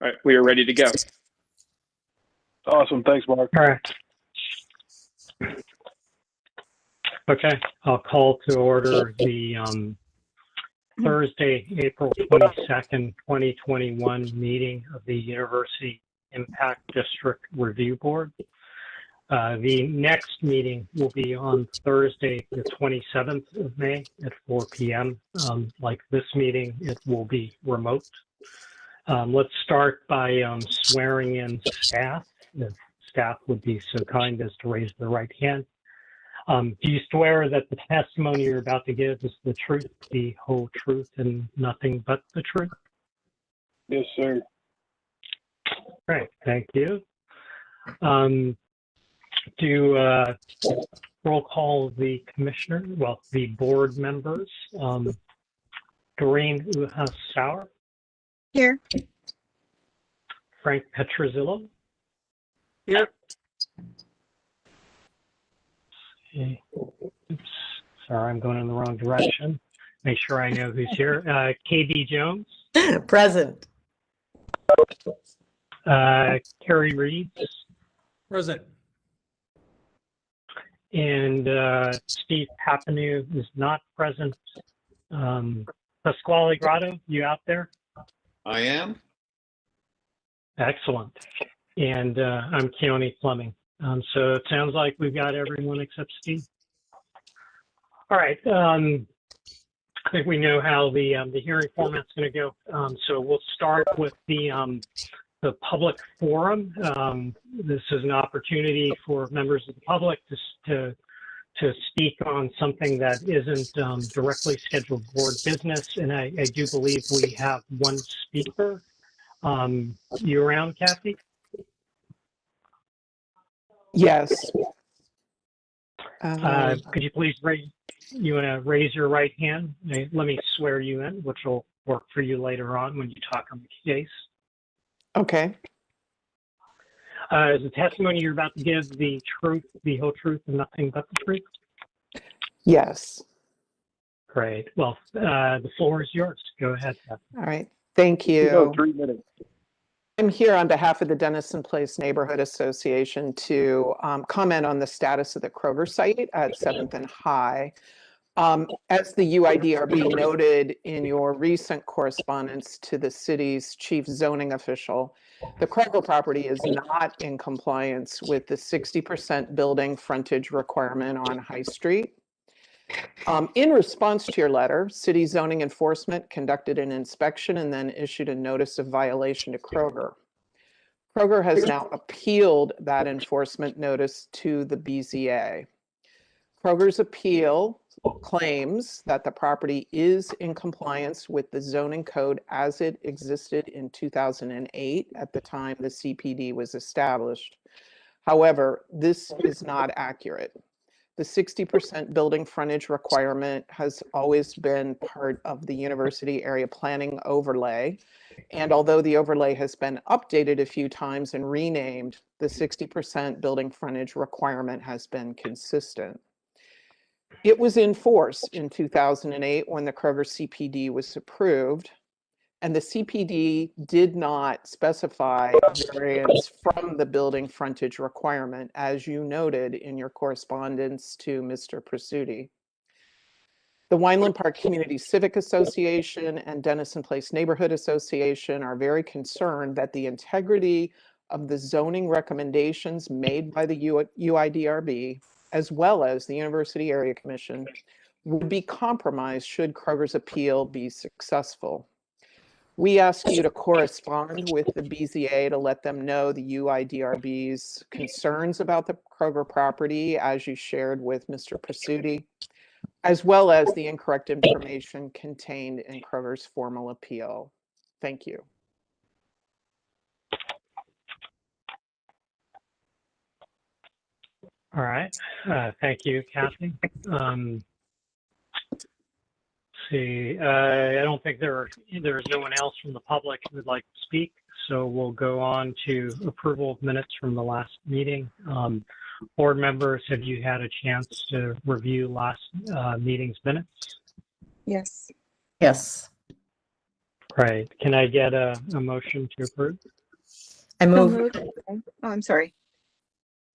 All right, we are ready to go. Awesome. Thanks, Mark. All right. Okay, I'll call to order the Thursday, April 22nd, 2021 meeting of the University Impact District Review Board. The next meeting will be on Thursday, the 27th of May at 4 p.m. Like this meeting, it will be remote. Let's start by swearing in staff. If staff would be so kind as to raise their right hand. Do you swear that the testimony you're about to give is the truth, the whole truth, and nothing but the truth? Yes, sir. Great, thank you. Roll call the commissioner, well, the board members. Doreen Sauer. Here. Frank Petrozzillo. Yep. Okay. Oops, sorry, I'm going in the wrong direction. Make sure I know who's here. KB Jones. Present. Carrie Reeves. Present. And Steve Papineau is not present. Pasquale Grotto, you out there? I am. Excellent. And I'm Keone Fleming. So it sounds like we've got everyone except Steve. All right. I think we know how the hearing format's going to go. So we'll start with the public forum. This is an opportunity for members of the public to speak on something that isn't directly scheduled board business. And I do believe we have one speaker. You around, Kathy? Yes. Could you please raise your right hand? Let me swear you in, which will work for you later on when you talk on the case. Okay. Is the testimony you're about to give the truth, the whole truth, and nothing but the truth? Yes. Great. Well, the floor is yours. Go ahead, Kathy. All right. Thank You you. go 3 minutes. I'm here on behalf of the Denison Place Neighborhood Association to comment on the status of the Kroger site at 7th and High. As the UIDRB noted in your recent correspondence to the city's chief zoning official, the Kroger property is not in compliance with the 60% building frontage requirement on High Street. In response to your letter, city zoning enforcement conducted an inspection and then issued a notice of violation to Kroger. Kroger has now appealed that enforcement notice to the BZA. Kroger's appeal claims that the property is in compliance with the zoning code as it existed in 2008 at the time the CPD was established. However, this is not accurate. The 60% building frontage requirement has always been part of the university area planning overlay. And although the overlay has been updated a few times and renamed, the 60% building frontage requirement has been consistent. It was in force in 2008 when the Kroger CPD was approved, and the CPD did not specify variance from the building frontage requirement, as you noted in your correspondence to Mr. Prasuti. The Wineland Park Community Civic Association and Denison Place Neighborhood Association are very concerned that the integrity of the zoning recommendations made by the UIDRB, as well as the University Area Commission, would be compromised should Kroger's appeal be successful. We ask you to correspond with the BZA to let them know the UIDRB's concerns about the Kroger property, as you shared with Mr. Prasuti, as well as the incorrect information contained in Kroger's formal appeal. Thank you. All right. Thank you, Kathy. See, I don't think there's no one else from the public who would like to speak, so we'll go on to approval of minutes from the last meeting. Board members, have you had a chance to review last meeting's minutes? Yes. Yes. Right. Can I get a motion to approve? I So move, moved. Oh, I'm sorry.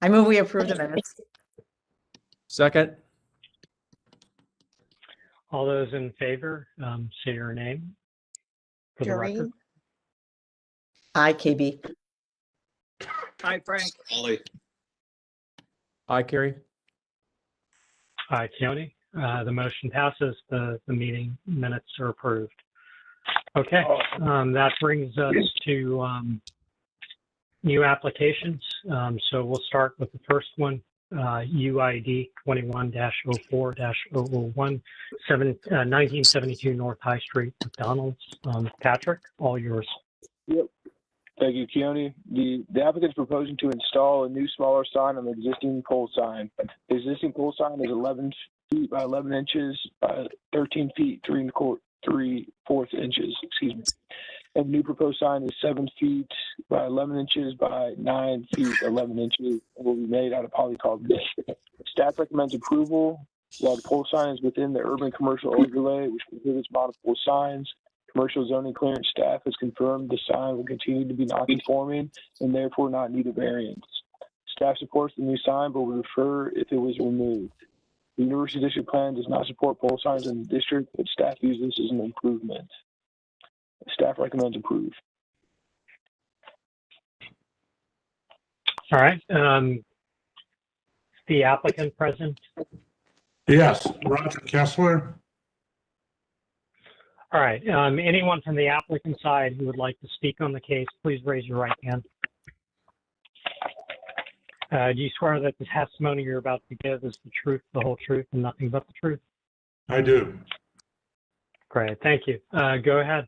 I move we approve the minutes. Second. All those in favor, say your name for the record. Doreen? Aye, KB. Hi, Frank. Aye, Carrie. Aye, Keone. The motion passes. The meeting minutes are approved. Okay, that brings us to new applications. So we'll start with the first one, UID 21-04-001, 1972 North High Street, McDonald's. Patrick, all yours. Yep. Thank you, Keone. The applicant's proposing to install a new smaller sign on the existing pole sign. The existing pole sign is 11 feet by 11 inches by 13 feet, 3/4 inches, excuse me. And the new proposed sign is 7 feet by 11 inches by 9 feet, 11 inches, and will be made out of polycarbonate. Staff recommends approval while the pole sign is within the urban commercial overlay, which prohibits monopole signs. Commercial zoning clearance staff has confirmed the sign will continue to be non-conforming and therefore not need a variance. Staff supports the new sign, but would prefer if it was removed. The University District Plan does not support pole signs in the district, but staff views this as an improvement. Staff recommends approve. All right. The applicant present. Yes, Roger Kessler. All right. Anyone from the applicant side who would like to speak on the case, please raise your right hand. Do you swear that the testimony you're about to give is the truth, the whole truth, and nothing but the truth? I do. Great. Thank you. Go ahead.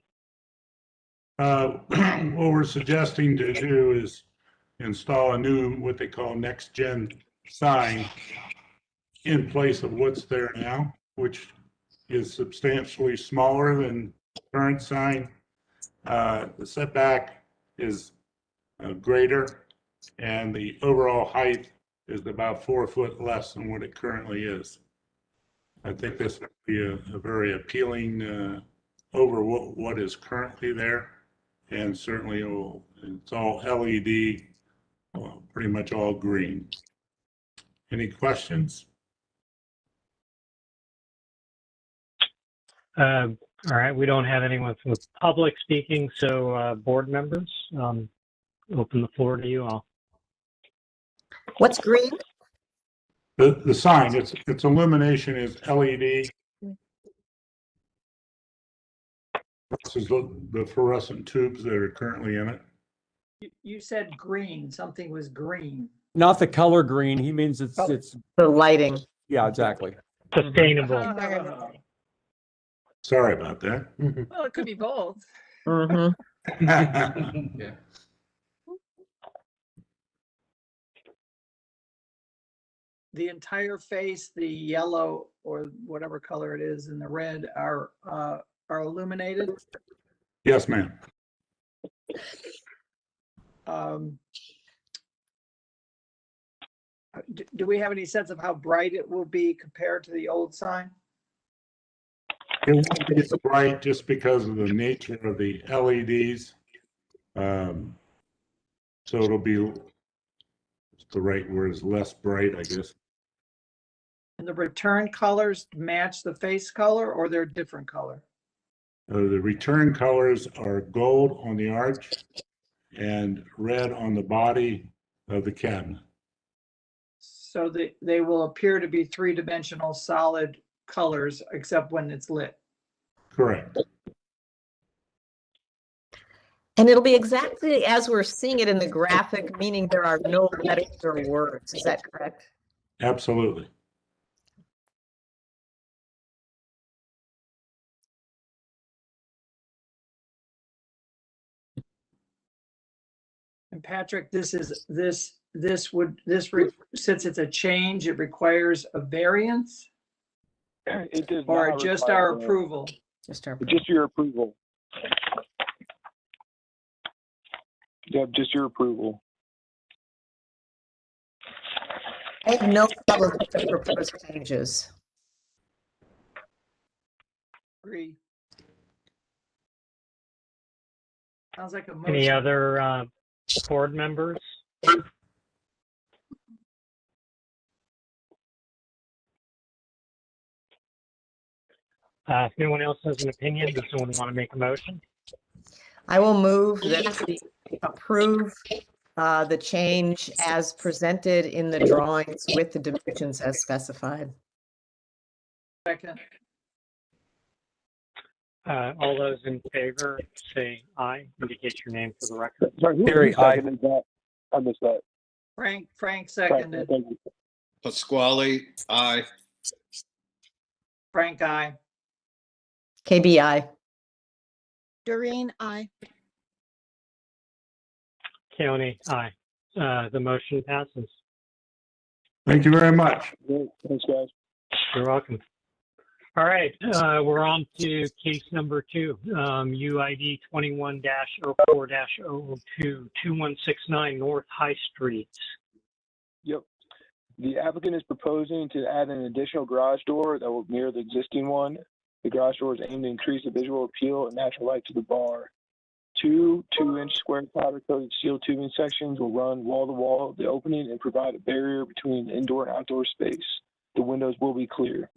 What we're suggesting to do is install a new, what they call next-gen sign in place of what's there now, which is substantially smaller than current sign. The setback is greater, and the overall height is about 4 foot less than what it currently is. I think this would be a very appealing over what is currently there, and certainly it's all LED, pretty much all green. Any questions? All right. We don't have anyone from the public speaking, so board members, open the floor to you all. What's green? The sign, its illumination is LED. This is the fluorescent tubes that are currently in it. You said green, something was green. Not the color green. He means it's, Oh. The lighting. yeah, exactly. Sustainable. Oh, Sorry about that. Well, it could be both. Mhm. Yeah. the entire face, the yellow or whatever color it is and the red are illuminated. Yes, ma'am. Do we have any sense of how bright it will be compared to the old sign? It won't be so bright just because of the nature of the LEDs. So it'll be, the right word is less bright, I guess. And the return colors match the face color or they're different color? The return colors are gold on the arch and red on the body of the cabinet. So they will appear to be three-dimensional solid colors except when it's lit. Correct. And it'll be exactly as we're seeing it in the graphic, meaning there are no letters or words. Is that correct? Absolutely. And Patrick, since it's a change, it requires a variance It does or not just require our that. approval? Just your approval. Yep, just your approval. I have no problem with the proposed changes. Agree. Sounds like a Any motion. other board members? If anyone else has an opinion, does someone want to make a motion? I will move that we approve the change as presented in the drawings with the dimensions as specified. Second. All those in favor say aye, indicate your name for the record. Sorry, who Gary, aye. seconded that? I missed that. Frank Right, seconded. thank you. Pasquale, aye. Frank, aye. KBI. Doreen, I. Keone, aye. The motion passes. Thank you very much. Great. Thanks, guys. You're welcome. All right, we're on to case number 2, UID 21-04-002, 2169 North High Street. Yep. The applicant is proposing to add an additional garage door that will mirror the existing one. The garage door is aimed to increase the visual appeal and natural light to the bar. Two 2-inch square powder-coated steel tubing sections will run wall-to-wall of the opening and provide a barrier between indoor and outdoor space. The windows will be clear.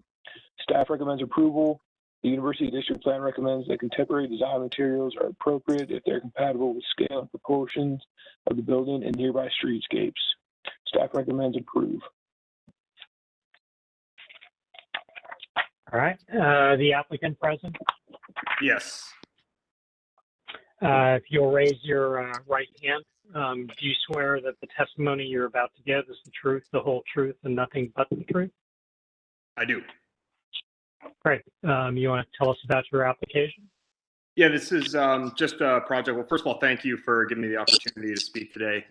Staff recommends approval. The University District Plan recommends that contemporary design materials are appropriate if they're compatible with scale and proportions of the building and nearby streetscapes. Staff recommends approve. All right, the applicant present. Yes. If you'll raise your right hand, do you swear that the testimony you're about to give is the truth, the whole truth, and nothing but the truth? I do. Great. You want to tell us about your application? Yeah, this is just a project. Well, first of all, thank you for giving me the opportunity to speak today.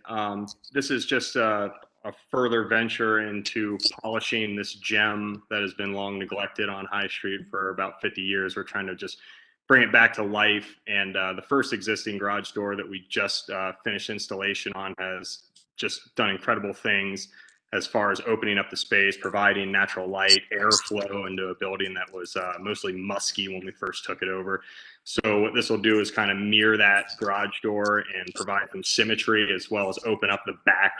This is just a further venture into polishing this gem that has been long neglected on High Street for about 50 years. We're trying to just bring it back to life. And the first existing garage door that we just finished installation on has just done incredible things as far as opening up the space, providing natural light, airflow into a building that was mostly musky when we first took it over. So what this will do is kind of mirror that garage door and provide some symmetry, as well as open up the back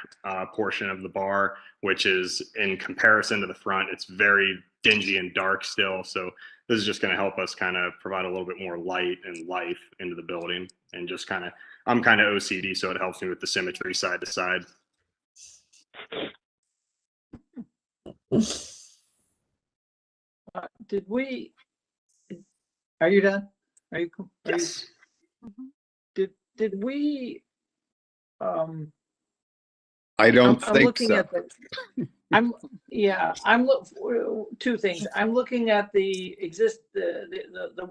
portion of the bar, which is, in comparison to the front, it's very dingy and dark still. So this is just going to help us kind of provide a little bit more light and life into the building. And just kind of, I'm kind of OCD, so it helps me with the symmetry side to side. Did we, are you done? Are you? Yes. Did we, I don't I'm think looking so. at the, two things. I'm looking at the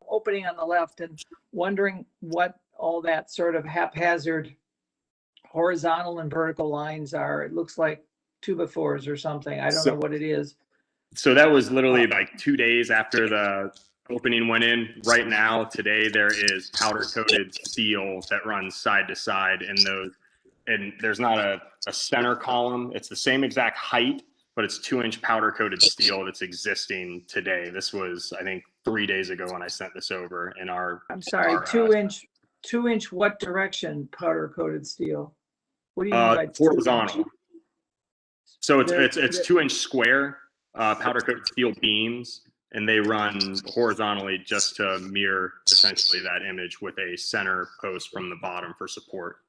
opening on the left and wondering what all that sort of haphazard horizontal and vertical lines are. It looks like 2x4s or something. I don't know what it is. So that was literally like 2 days after the opening went in. Right now, today, there is powder coated steel that runs side to side in those. And there's not a center column. It's the same exact height, but it's 2-inch powder coated steel that's existing today. This was, I think, 3 days ago when I sent this over in our. I'm sorry, 2-inch what direction powder coated steel? What do you mean by horizontal? So it's 2-inch square powder coated steel beams, and they run horizontally just to mirror essentially that image with a center post from the bottom for support.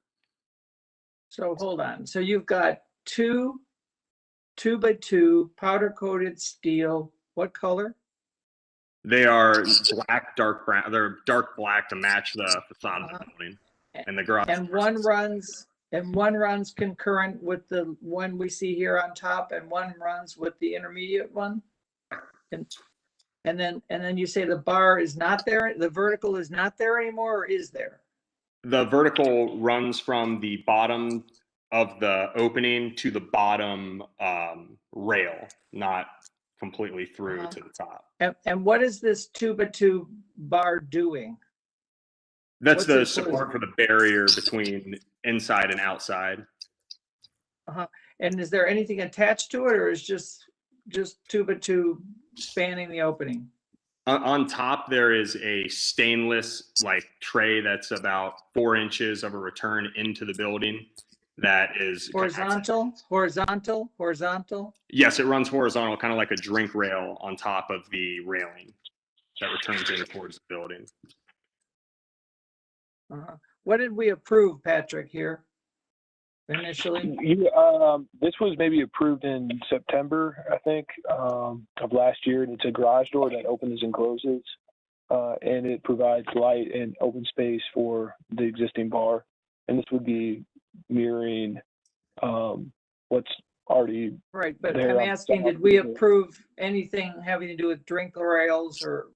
So hold on. So you've got 2x2 powder coated steel. What color? They are black, dark brown. They're dark black to match the facade of the building and the garage. And one runs concurrent with the one we see here on top, and one runs with the intermediate one. And then you say the bar is not there. The vertical is not there anymore, or is there? The vertical runs from the bottom of the opening to the bottom rail, not completely through to the top. And what is this 2x2 bar doing? That's the support for the barrier between inside and outside. And is there anything attached to it, or is just 2x2 spanning the opening? On top, there is a stainless like tray that's about 4 inches of a return into the building. That is Horizontal. Yes, it runs horizontal, kind of like a drink rail on top of the railing that returns in towards the building. What did we approve, Patrick, here initially? This was maybe approved in September, I think, of last year. And it's a garage door that opens and closes, and it provides light and open space for the existing bar. And this would be mirroring what's already Right, but there I'm on the asking, south did we of it. approve anything having to do with drink rails or?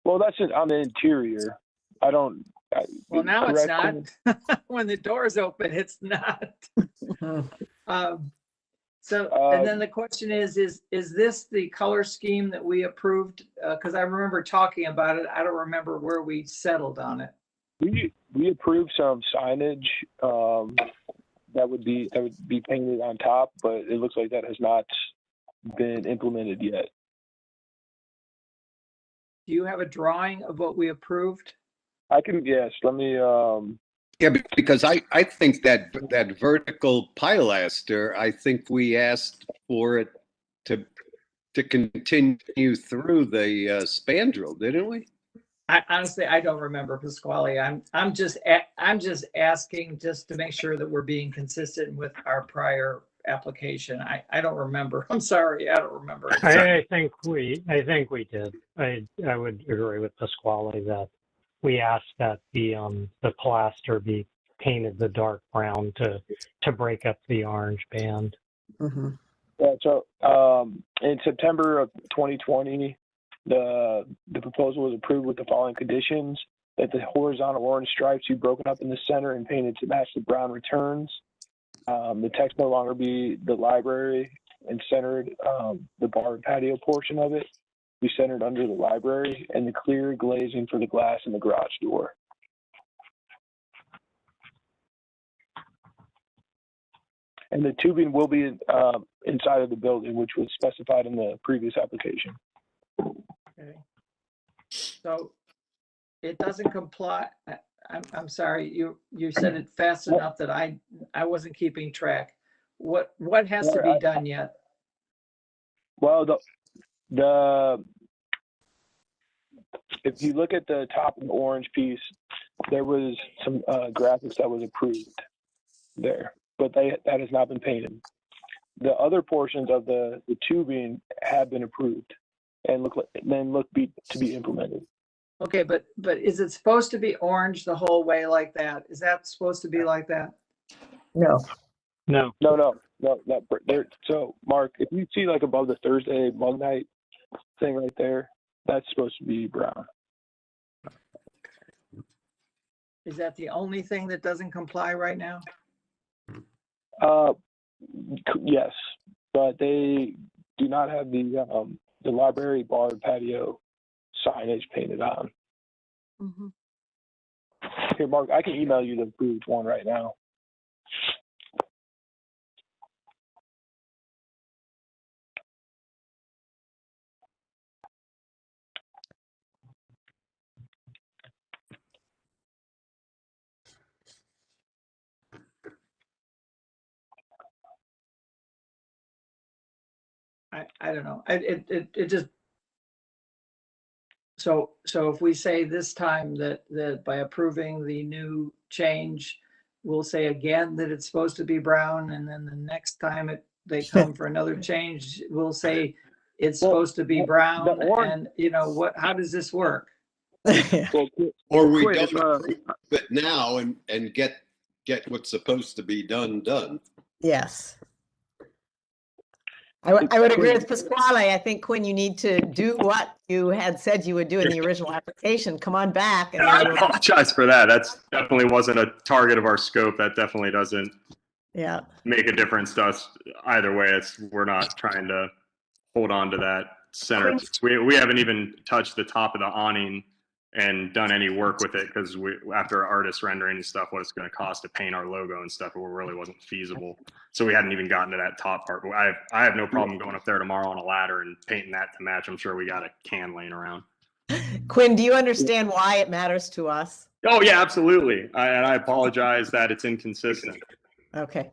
Well, that's on the interior. I don't. Well, now it's correct not. When the doors open, it's not. And then the question is this the color scheme that we approved? Because I remember talking about it. I don't remember where we settled on it. We approved some signage that would be painted on top, but it looks like that has not been implemented yet. Do you have a drawing of what we approved? I can, yes, let me, Yeah, because I think that vertical pilaster, I think we asked for it to continue through the spandrel, didn't we? Honestly, I don't remember, Pasquale. I'm just asking just to make sure that we're being consistent with our prior application. I don't remember. I'm sorry, I don't remember. I think we did. I would agree with Pasquale that we asked that the plaster be painted the dark brown to break up the orange band. Mm-hmm. yeah, so in September of 2020, the proposal was approved with the following conditions: that the horizontal orange stripes be broken up in the center and painted to match the brown returns. The text no longer be the library and centered, the bar and patio portion of it be centered under the library, and the clear glazing for the glass in the garage door. And the tubing will be inside of the building, which was specified in the previous application. Okay. So it doesn't comply. I'm sorry, you said it fast enough that I wasn't keeping track. What has to be done yet? Well, if you look at the top of the orange piece, there was some graphics that was approved there, but that has not been painted. The other portions of the tubing have been approved and look to be implemented. Okay, but is it supposed to be orange the whole way like that? Is that supposed to be like that? No. No. So, Mark, if you see like above the Thursday Mug Night thing right there, that's supposed to be brown. Is that the only thing that doesn't comply right now? Yes, but they do not have the library bar and patio signage painted on. Mm-hmm. Here, Mark, I can email you the approved one right now. I don't know. It just, so if we say this time that by approving the new change, we'll say again that it's supposed to be brown, and then the next time they come for another change, we'll say it's supposed to be brown, and how does this work? Or we don't approve it now and get what's supposed to be done. Yes. I would agree with Pasquale. I think, Quinn, you need to do what you had said you would do in the original application. Come on back. And I apologize for that. That's definitely wasn't a target of our scope. That definitely doesn't make a difference to us either way. We're not trying to hold on to that center. We haven't even touched the top of the awning and done any work with it because after artist rendering and stuff, what it's going to cost to paint our logo and stuff, it really wasn't feasible. So we hadn't even gotten to that top part. But I have no problem going up there tomorrow on a ladder and painting that to match. I'm sure we got a can laying around. Quinn, do you understand why it matters to us? Oh, yeah, absolutely. And I apologize that it's inconsistent. Okay.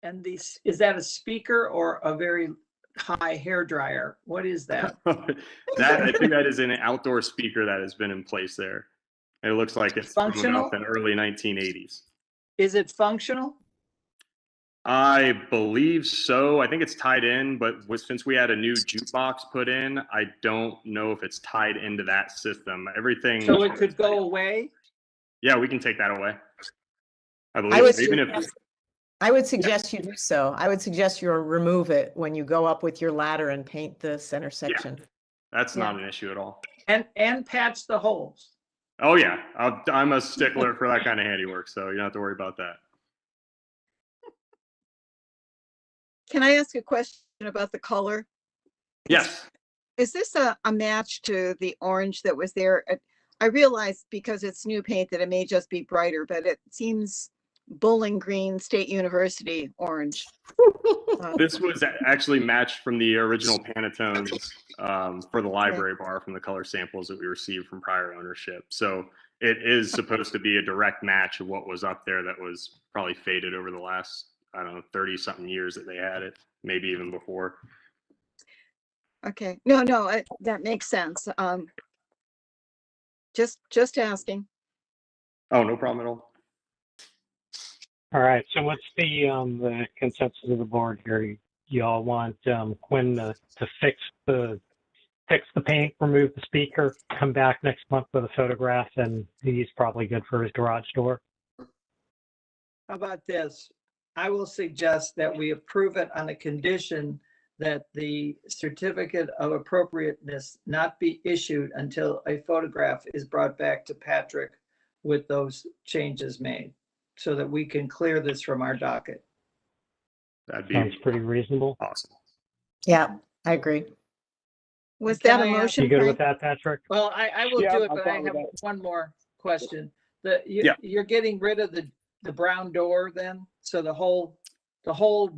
And these, is that a speaker or a very high hair dryer? What is that? I think that is an outdoor speaker that has been in place there. It looks like it's Functional? up in early 1980s. Is it functional? I believe so. I think it's tied in, but since we had a new jukebox put in, I don't know if it's tied into that system. Everything. So it could go away? Yeah, we can take that away. I I believe would even if suggest, I would suggest you do so. I would suggest you remove it when you go up with your ladder and paint the center section. that's not an issue at all. And patch the holes. Oh yeah, I'm a stickler for that kind of handiwork, so you don't have to worry about that. Can I ask a question about the color? Yes. Is this a match to the orange that was there? I realize because it's new paint that it may just be brighter, but it seems Bowling Green State University orange. This was actually matched from the original Pantones for the library bar from the color samples that we received from prior ownership. So it is supposed to be a direct match of what was up there that was probably faded over the last, I don't know, 30 something years that they had it, maybe even before. Okay, no, that makes sense. Just asking. Oh, no problem at all. All right, so what's the consensus of the board here? You all want Quinn to fix the paint, remove the speaker, come back next month with a photograph, and he's probably good for his garage door. How about this? I will suggest that we approve it on a condition that the certificate of appropriateness not be issued until a photograph is brought back to Patrick with those changes made, so that we can clear this from our docket. That'd be Sounds pretty reasonable. awesome. Yeah, I agree. Was Can that a I ask- motion? You good with Frank? that, Patrick? Well, I will Yeah, do it, I'm but I fine with have that. one more question. Yeah. You're getting rid of the brown door then? So the whole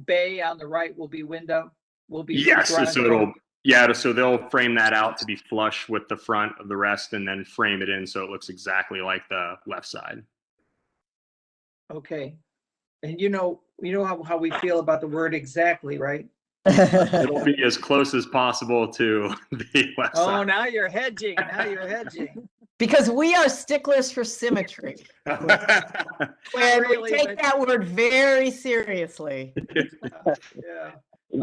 bay on the right will be window? Will be Yes, garage so door? so they'll frame that out to be flush with the front of the rest and then frame it in so it looks exactly like the left side. Okay. And you know how we feel about the word exactly, right? It'll be as close as possible to the left Oh, side. now you're hedging. Now you're hedging. Because we are sticklers for symmetry. And really, we take but- that word very seriously. Yeah.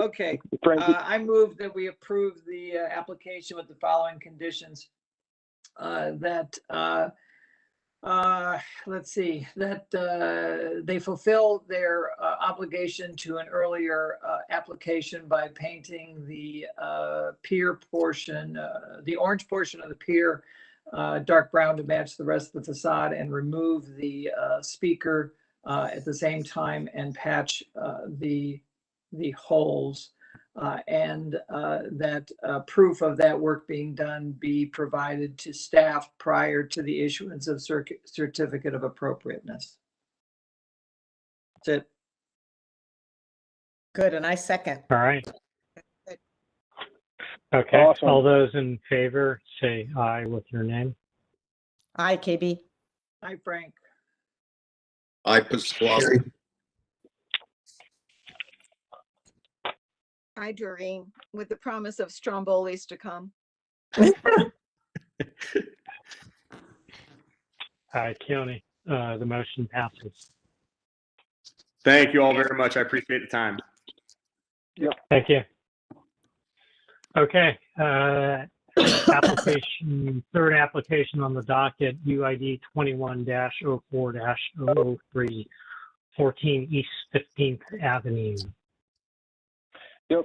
Okay. Frank, I move that we approve the application with the following conditions. Let's see, that they fulfill their obligation to an earlier application by painting the pier portion, the orange portion of the pier dark brown to match the rest of the facade, and remove the speaker at the same time and patch the holes, and that proof of that work being done be provided to staff prior to the issuance of certificate of appropriateness. That's it. Good, and I second. All right. Okay, Awesome. all those in favor, say aye with your name. Aye, KB. Hi, Frank. I Pasquale. I, Doreen, with the promise of Strombolis to come. Aye, Keone. The motion passes. Thank you all very much. I appreciate the time. Thank you. Okay, application, third application on the docket, UID 21-04-003, 14 East 15th Avenue. Yep.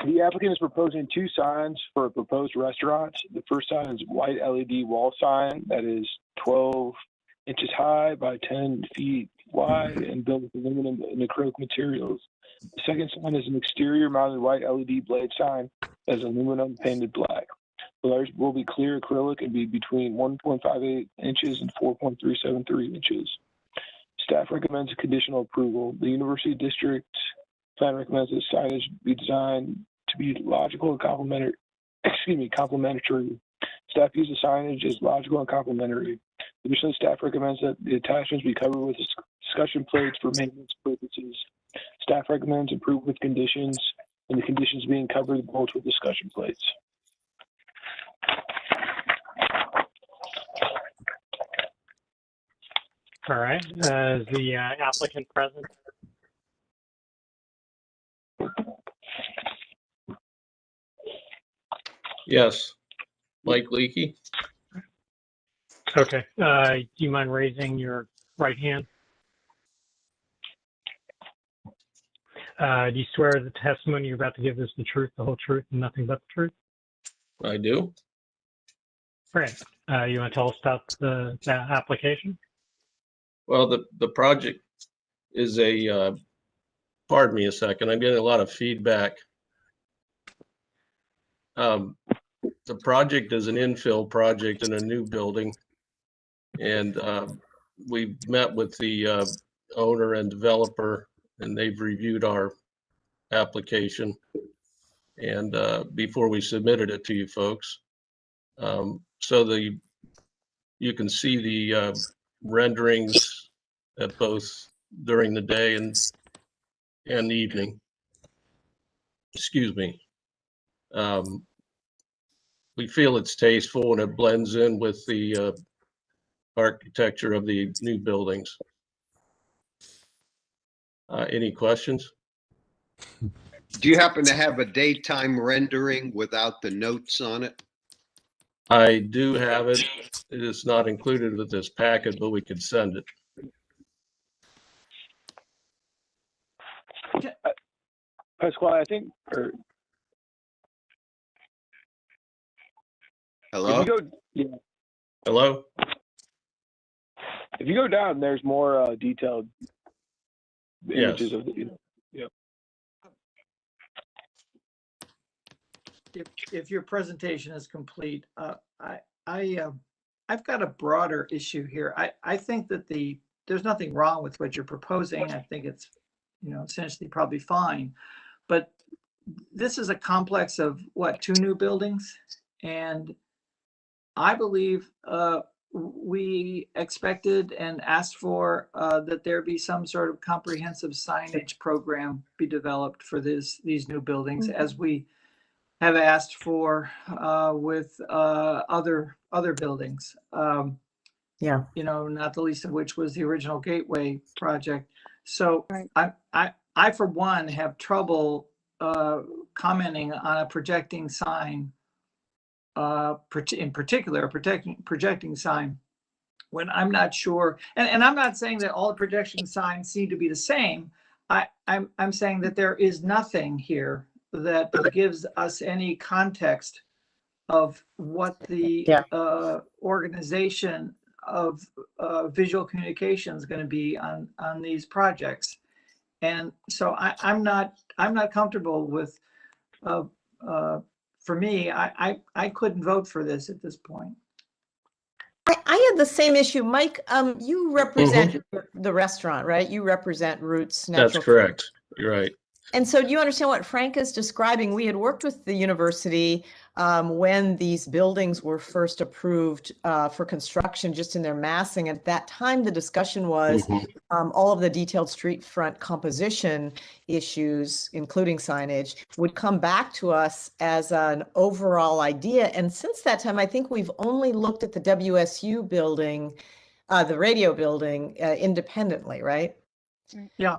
The applicant is proposing two signs for a proposed restaurant. The first sign is white LED wall sign that is 12 inches high by 10 feet wide and built with aluminum and acrylic materials. The second sign is an exterior mounted white LED blade sign that is aluminum painted black. The letters will be clear acrylic and be between 1.58 inches and 4.373 inches. Staff recommends a conditional approval. The University District Plan recommends that signage be designed to be logical and complementary, complementary. Staff uses signage as logical and complementary. Additionally, staff recommends that the attachments be covered with discussion plates for maintenance purposes. Staff recommends improve with conditions, and the conditions being covered both with discussion plates. All right, is the applicant present? Yes. Mike Leakey? Okay, do you mind raising your right hand? Do you swear the testimony you're about to give is the truth, the whole truth, and nothing but the truth? I do. Great. You want to tell us about the application? Well, the project is a, pardon me a second, I'm getting a lot of feedback. The project is an infill project in a new building. And we met with the owner and developer, and they've reviewed our application. And before we submitted it to you folks. So you can see the renderings at both during the day and the evening. Excuse me. We feel it's tasteful and it blends in with the architecture of the new buildings. Any questions? Do you happen to have a daytime rendering without the notes on it? I do have it. It is not included with this packet, but we could send it. Pasquale, I think, or Hello? if you go, yeah, Hello? if you go down, there's more detailed images Yes. of the, yeah. If your presentation is complete, I've got a broader issue here. I think that there's nothing wrong with what you're proposing. I think it's, essentially probably fine. But this is a complex of what, 2 new buildings? And I believe we expected and asked for that there be some sort of comprehensive signage program be developed for these new buildings, as we have asked for with other buildings. Yeah. Not the least of which was the original Gateway project. So Right. I for one have trouble commenting on a projecting sign, in particular, a projecting sign, when I'm not sure. And I'm not saying that all the projection signs seem to be the same. I'm saying that there is nothing here that gives us any context of what the organization of visual communication is going to be on these projects. And so I'm not comfortable with, for me, I couldn't vote for this at this point. I had the same issue. Mike, you represent the restaurant, right? You represent Roots Natural. That's correct. You're right. And so do you understand what Frank is describing? We had worked with the university when these buildings were first approved for construction, just in their massing. At that time, the discussion was all of the detailed street front composition issues, including signage, would come back to us as an overall idea. And since that time, I think we've only looked at the WSU building, the radio building, independently, right? Yeah.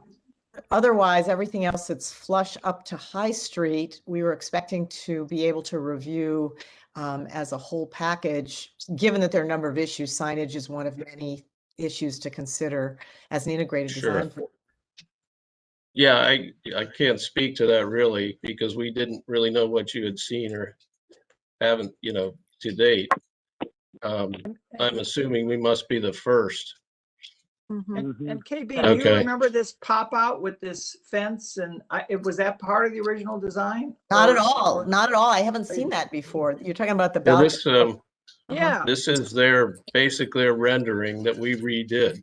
Otherwise, everything else that's flush up to High Street, we were expecting to be able to review as a whole package. Given that there are a number of issues, signage is one of many issues to consider as an integrated design. Yeah, I can't speak to that really, because we didn't really know what you had seen or haven't, to date. I'm assuming we must be the first. And KB, do you remember this pop out with this fence? And was that part of the original design? Not at all. Not at all. I haven't seen that before. You're talking about the balcony. Yeah. This is basically a rendering that we redid.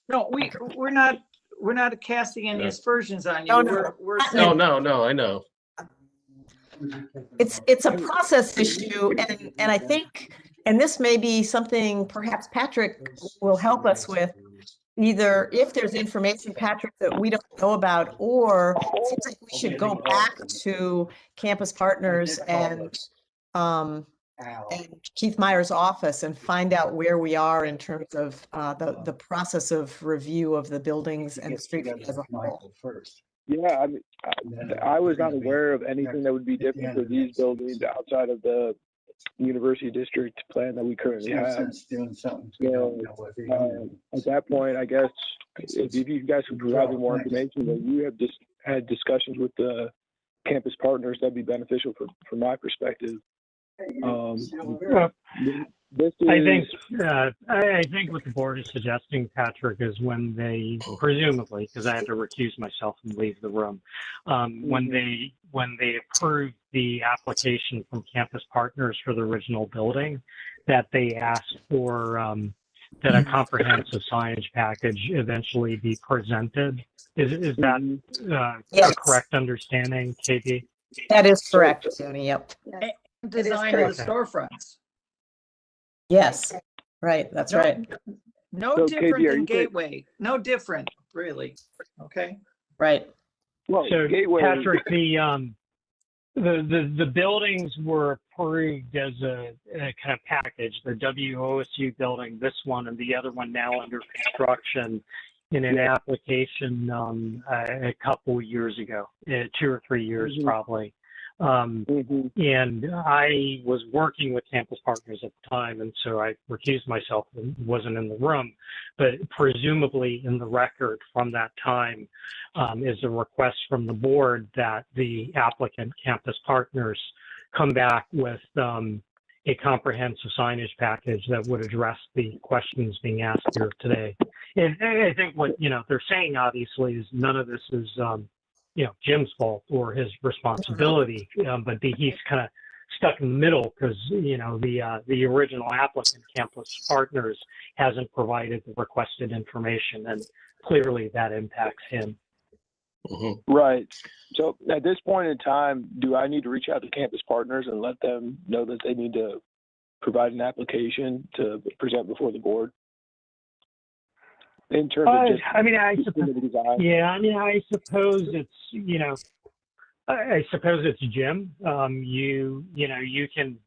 No, we're not casting any aspersions on you. No, no. We're No, I know. it's a process issue, and I think, and this may be something perhaps Patrick will help us with, either if there's information, Patrick, that we don't know about, or it seems like we should go back to Campus Partners and Keith Meyer's office and find out where we are in terms of the process of review of the buildings and the street as a whole. Yeah, I mean, I was not aware of anything that would be different for these buildings outside of the university district plan that we currently have. So, at that point, I guess if you guys could provide me more information, that you have just had discussions with the campus partners, that'd be beneficial from my perspective. This is, I think what the board is suggesting, Patrick, is when they presumably, because I had to recuse myself and leave the room, when they approve the application from Campus Partners for the original building, that they ask for that a comprehensive signage package eventually be presented. Is that Yes. a correct understanding, KB? That is correct, Tony. Yep. Design of the storefronts. Yes. Right. That's right. No So, different KB, are than you Gateway. No different, really. Okay. Right. well, So, Gateway. Patrick, the buildings were approved as a kind of package. The WOSU building, this one, and the other one now under construction in an application a couple years ago, 2 or 3 years probably. And I was working with Campus Partners at the time, and so I recused myself and wasn't in the room. But presumably in the record from that time is a request from the board that the applicant, Campus Partners, come back with a comprehensive signage package that would address the questions being asked here today. And I think what they're saying obviously is none of this is Jim's fault or his responsibility, but he's kind of stuck in the middle because the original applicant, Campus Partners, hasn't provided the requested information, and clearly that impacts him. Right. So at this point in time, do I need to reach out to Campus Partners and let them know that they need to provide an application to present before the board? In terms of just design? I suppose it's I suppose it's Jim. You can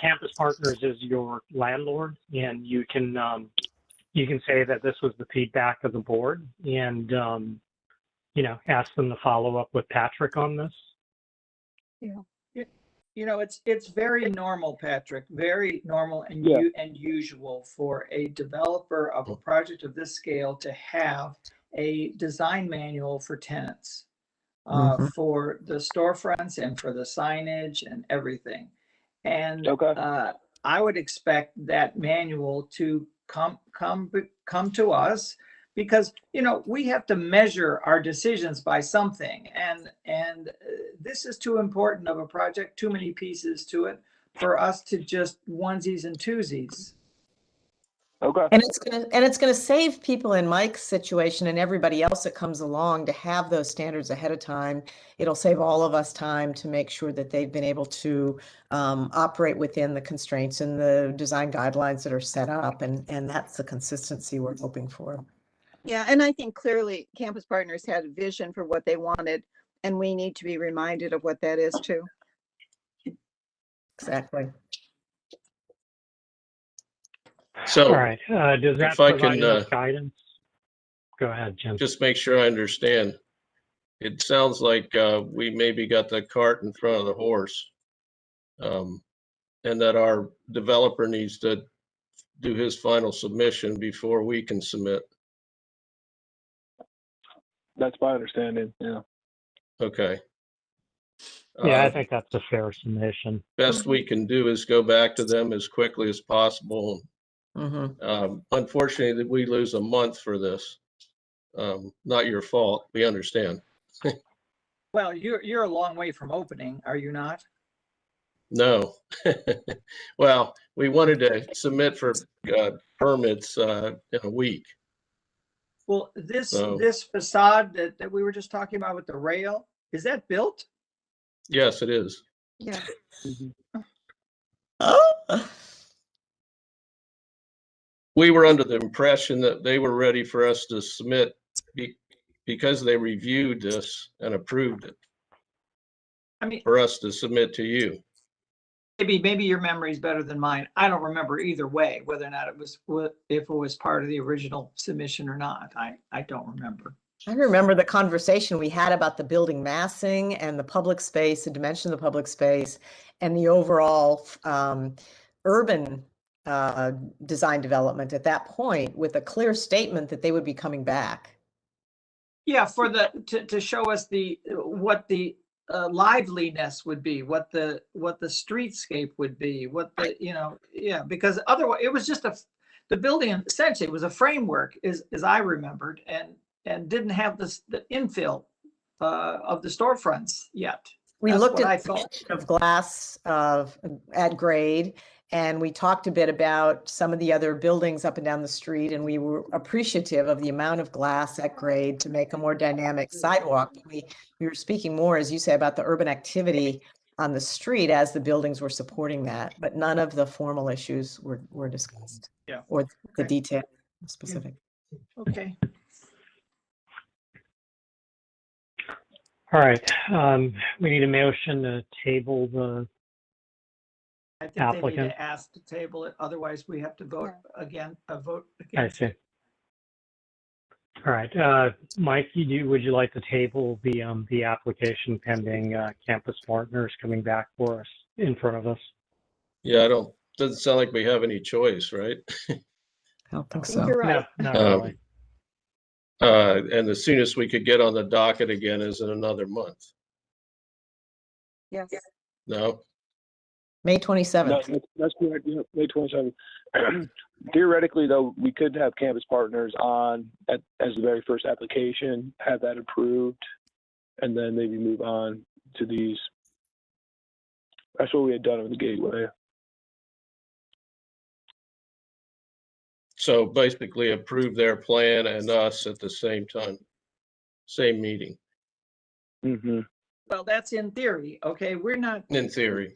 Campus Partners is your landlord, and you can say that this was the feedback of the board, and ask them to follow up with Patrick on this. It's very normal, Patrick, very normal and usual for a developer of a project of this scale to have a design manual for tenants, for the storefronts and for the signage and everything. And I would expect that manual to come to us, because we have to measure our decisions by something, and this is too important of a project, too many pieces to it for us to just onesies and twosies. Okay. And it's gonna save people in Mike's situation and everybody else that comes along to have those standards ahead of time. It'll save all of us time to make sure that they've been able to operate within the constraints and the design guidelines that are set up, and that's the consistency we're hoping for. Yeah, and I think clearly Campus Partners had a vision for what they wanted, and we need to be reminded of what that is too. Exactly. So, all right, does that provide enough guidance? Go ahead, Jim. Just make sure I understand. It sounds like we maybe got the cart in front of the horse, and that our developer needs to do his final submission before we can submit. That's my understanding. Yeah. Okay. Yeah, I think that's a fair submission. Best we can do is go back to them as quickly as possible. Unfortunately, we lose a month for this. Not your fault. We understand. Well, you're a long way from opening, are you not? No. Well, we wanted to submit for permits in a week. Well, this facade that we were just talking about with the rail, is that built? Yes, it is. Yeah. We were under the impression that they were ready for us to submit because they reviewed this and approved it I mean, for us to submit to you. maybe your memory is better than mine. I don't remember either way, whether or not it was, if it was part of the original submission or not. I don't remember. I remember the conversation we had about the building massing and the public space, the dimension of the public space, and the overall urban design development at that point, with a clear statement that they would be coming back. Yeah, for to show us what the liveliness would be, what the streetscape would be, what the, yeah, because otherwise it was just the building essentially was a framework, as I remembered, and didn't have the infill of the storefronts yet. We That's looked what I at the thought. section of glass at grade, and we talked a bit about some of the other buildings up and down the street, and we were appreciative of the amount of glass at grade to make a more dynamic sidewalk. We were speaking more, as you say, about the urban activity on the street as the buildings were supporting that, but none of the formal issues were discussed. Yeah. Or the Okay. detail specific. Okay. All right, we need a motion to table the, I think they need Applicant. to ask to table it. Otherwise, we have to vote again. Vote I against see. it. All right, Mike, would you like to table the application pending campus partners coming back for us in front of us? Yeah, doesn't sound like we have any choice, right? I don't think I think so. you're right. No, not really. And the soonest we could get on the docket again is in another month. Yes. No? May No, 27th. that's correct. Yeah, May 27th. Theoretically, though, we could have campus partners on as the very first application, have that approved, and then maybe move on to these. That's what we had done with the Gateway. So basically approve their plan and us at the same time, same meeting, Mm-hmm. Well, that's in theory. Okay, we're not in theory.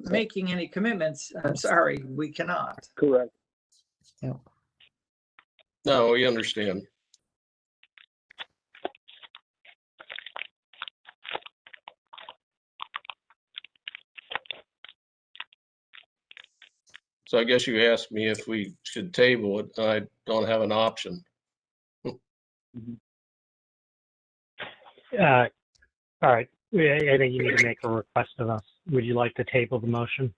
making any commitments. I'm sorry, we cannot. Correct. No, we understand. So I guess you asked me if we should table it. I don't have an option. All right, I think you need to make a request of us. Would you like to table the motion?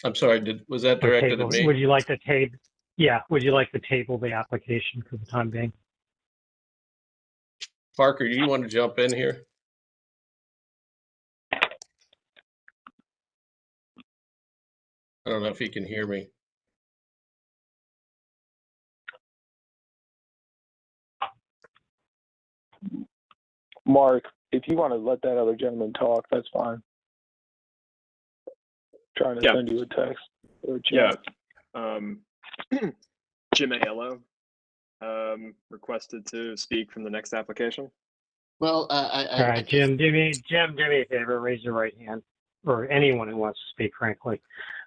I'm sorry, was that Or directed table- at me? Would you like to table? Yeah, would you like to table the application for the time being? Parker, do you want to jump in here? I don't know if he can hear me. Mark, if you want to let that other gentleman talk, that's fine. Trying to send you a text or a chat. Jim Aiello requested to speak from the next application. Well, all right, Jim, do me a favor, raise your right hand, or anyone who wants to speak, frankly.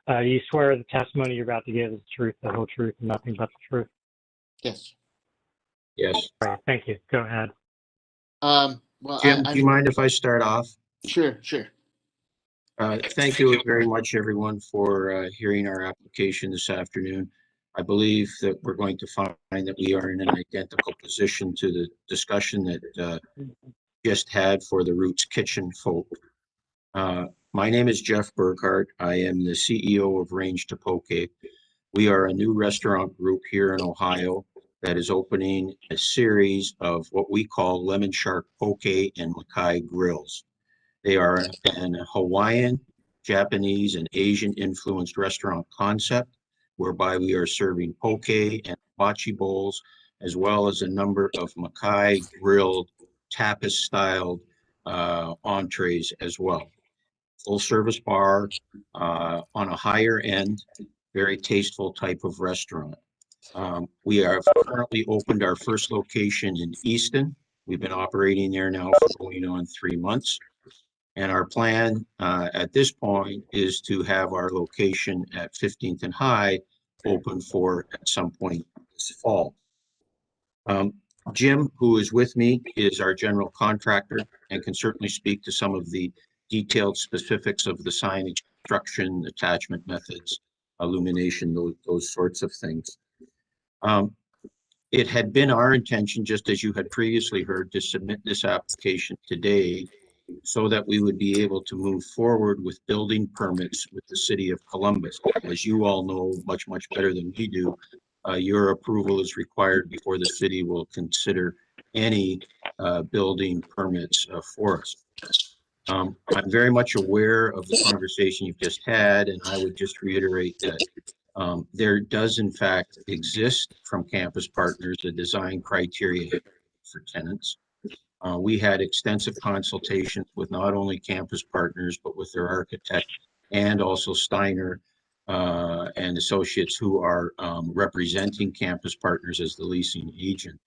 You swear the testimony you're about to give is the truth, the whole truth, and nothing but the truth? Yes. Yes. All right, thank you. Go ahead. Well, Jim, do you mind if I start off? Sure. Thank you very much, everyone, for hearing our application this afternoon. I believe that we're going to find that we are in an identical position to the discussion that just had for the Roots Kitchen folk. My name is Jeff Burkhart. I am the CEO of Range to Poke. We are a new restaurant group here in Ohio that is opening a series of what we call Lemon Shark Poke and Mackay Grills. They are an Hawaiian, Japanese, and Asian influenced restaurant concept whereby we are serving poke and hibachi bowls, as well as a number of Mackay grilled, tapas styled entrees as well. Full service bar on a higher end, very tasteful type of restaurant. We have currently opened our first location in Easton. We've been operating there now for going on 3 months. And our plan at this point is to have our location at 15th and High open for at some point this fall. Jim, who is with me, is our general contractor and can certainly speak to some of the detailed specifics of the signage, construction, attachment methods, illumination, those sorts of things. It had been our intention, just as you had previously heard, to submit this application today so that we would be able to move forward with building permits with the city of Columbus. As you all know much, much better than we do, your approval is required before the city will consider any building permits for us. I'm very much aware of the conversation you've just had, and I would just reiterate that there does in fact exist from Campus Partners a design criteria for tenants. We had extensive consultations with not only Campus Partners, but with their architect and also Steiner and Associates, who are representing Campus Partners as the leasing agent.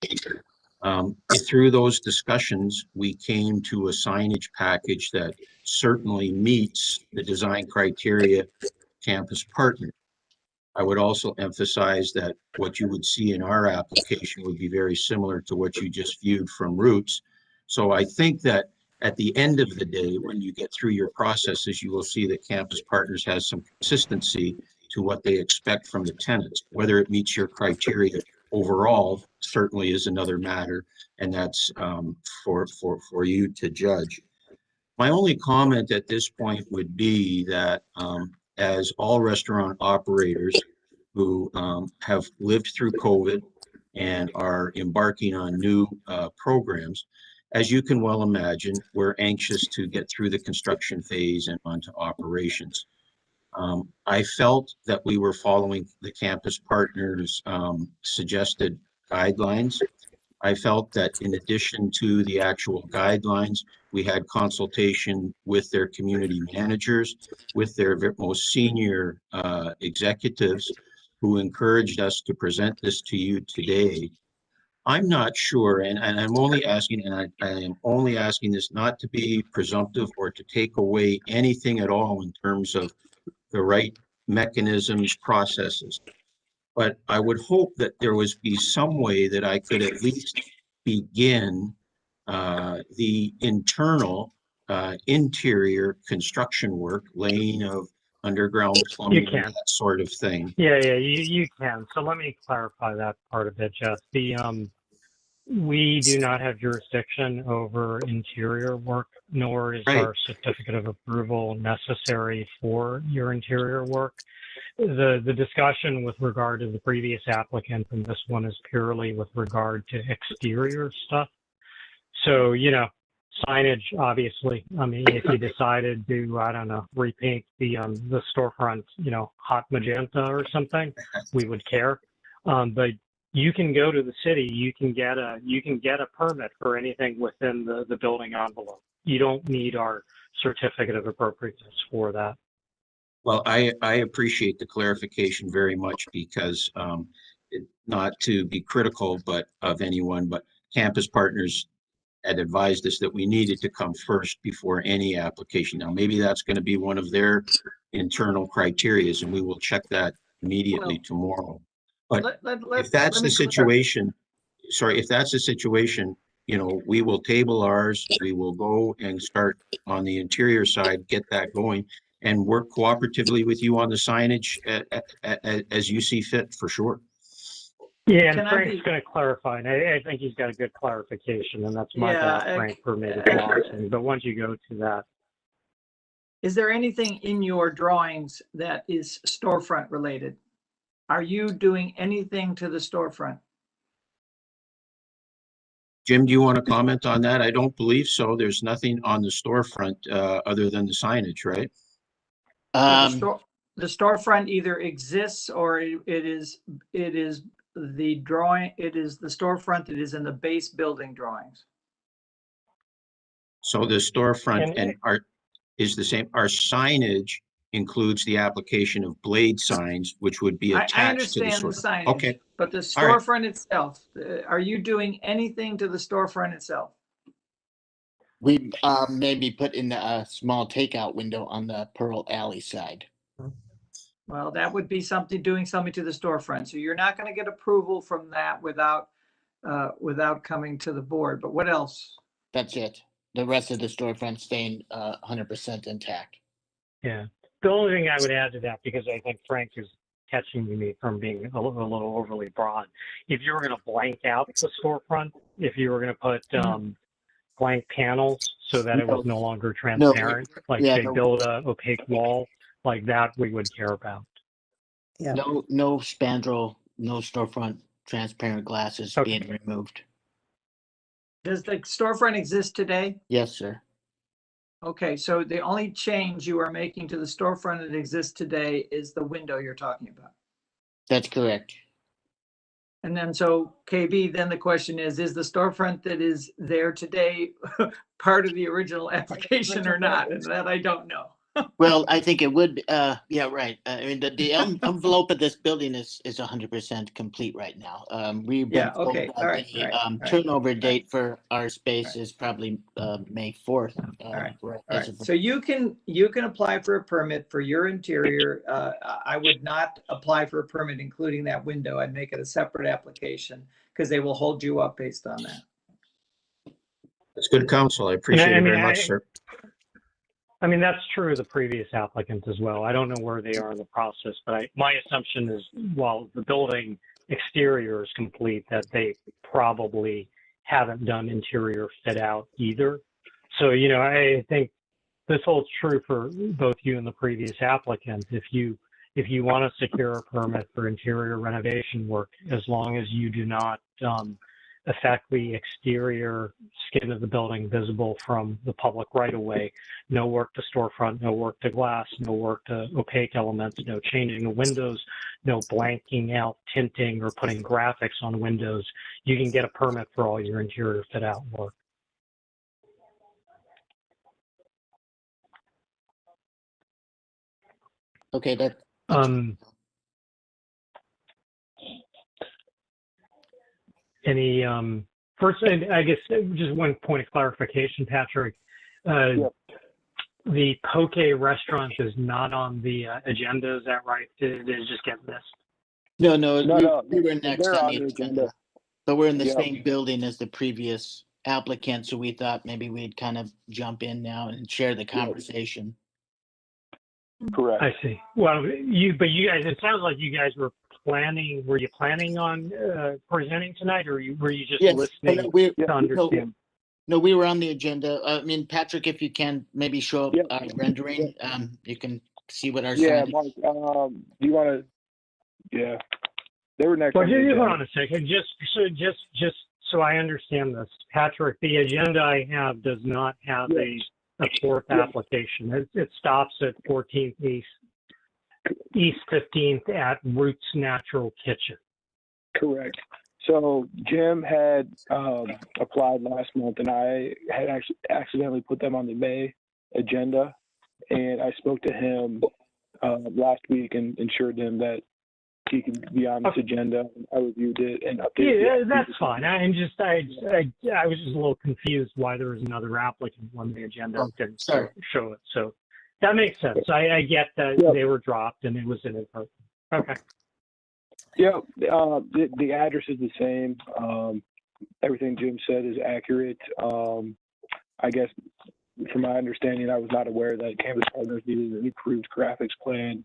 Through those discussions, we came to a signage package that certainly meets the design criteria Campus Partners. I would also emphasize that what you would see in our application would be very similar to what you just viewed from Roots. So I think that at the end of the day, when you get through your processes, you will see that Campus Partners has some consistency to what they expect from the tenants. Whether it meets your criteria overall certainly is another matter, and that's for you to judge. My only comment at this point would be that as all restaurant operators who have lived through COVID and are embarking on new programs, as you can well imagine, we're anxious to get through the construction phase and onto operations. I felt that we were following the Campus Partners suggested guidelines. I felt that in addition to the actual guidelines, we had consultation with their community managers, with their most senior executives who encouraged us to present this to you today. I'm not sure, and I'm only asking, and I am only asking this not to be presumptive or to take away anything at all in terms of the right mechanisms, processes. But I would hope that there would be some way that I could at least begin the internal interior construction work, laying of underground plumbing, that sort of thing. Yeah, you can. So let me clarify that part of it, Jeff. We do not have jurisdiction over interior work, nor is our certificate of approval necessary for your interior work. The discussion with regard to the previous applicant and this one is purely with regard to exterior stuff. So, signage, obviously, I mean, if you decided to, I don't know, repaint the storefront, hot magenta or something, we would care. But you can go to the city, you can get a permit for anything within the building envelope. You don't need our certificate of appropriateness for that. Well, I appreciate the clarification very much because not to be critical of anyone, but Campus Partners had advised us that we needed to come first before any application. Now, maybe that's going to be one of their internal criterias, and we will check that immediately tomorrow. But if that's the situation, if that's the situation, we will table ours. We will go and start on the interior side, get that going, and work cooperatively with you on the signage as you see fit, for sure. Yeah, and Frank's going to clarify, and I think he's got a good clarification, and that's my bad, Frank, for maybe glossing. But once you go to that. Is there anything in your drawings that is storefront related? Are you doing anything to the storefront? Jim, do you want to comment on that? I don't believe so. There's nothing on the storefront other than the signage, right? The storefront either exists or it is the drawing. It is the storefront that is in the base building drawings. So the storefront is the same. Our signage includes the application of blade signs, which would be attached to the storefront. The signage, okay. But the storefront itself, are you doing anything to the storefront itself? We maybe put in a small takeout window on the Pearl Alley side. Well, that would be doing something to the storefront. So you're not going to get approval from that without coming to the board. But what else? That's it. The rest of the storefront staying 100% intact. Yeah. The only thing I would add to that, because I think Frank is catching me from being a little overly broad. If you were going to blank out the storefront, if you were going to put blank panels so that it was no longer transparent, like say build a opaque wall, like that we would care about. Yeah. No spandrel, no storefront transparent glasses being removed. Does the storefront exist today? Yes, sir. Okay, so the only change you are making to the storefront that exists today is the window you're talking about. That's correct. And then so KB, then the question is the storefront that is there today part of the original application or not? And that I don't know. Well, I think it would. Yeah, right. I mean, the envelope of this building is 100% complete right now. We've been told that the turnover date for our space is probably May 4th. All right. So you can apply for a permit for your interior. I would not apply for a permit including that window. I'd make it a separate application because they will hold you up based on that. That's good counsel. I appreciate it very much, sir. I mean, that's true of the previous applicants as well. I don't know where they are in the process, but my assumption is while the building exterior is complete, that they probably haven't done interior fit out either. So, you know, I think this holds true for both you and the previous applicant. If you want to secure a permit for interior renovation work, as long as you do not affect the exterior skin of the building visible from the public right of way, no work to storefront, no work to glass, no work to opaque elements, no changing of windows, no blanking out tinting or putting graphics on windows, you can get a permit for all your interior fit out work. Okay, that's any first, I guess just one point of clarification, Patrick. The Poke restaurant is not on the agenda. Is that right? Did it just get missed? No, we were next they're on the agenda. But we're in the same building as the previous applicant, so we thought maybe we'd kind of jump in now and share the conversation. Correct. I see. Well, but you guys, it sounds like you guys were you planning on presenting tonight, or were you just listening to understand? No, we were on the agenda. I mean, Patrick, if you can maybe show up rendering, you can see what our sign is. Mark, do you want to? Yeah, they were next. Well, hold on a second, just so I understand this, Patrick. The agenda I have does not have a fourth application. It stops at 14th East 15th at Roots Natural Kitchen. Correct. So Jim had applied last month, and I had actually accidentally put them on the May agenda. And I spoke to him last week and assured him that he could be on this agenda. I reviewed it and updated. Yeah, that's fine. I was just a little confused why there was another applicant when the agenda didn't show it. So that makes sense. I get that they were dropped and it was in it. Okay. Yeah, the address is the same. Everything Jim said is accurate. I guess from my understanding, I was not aware that Canvas Partners needed an approved graphics plan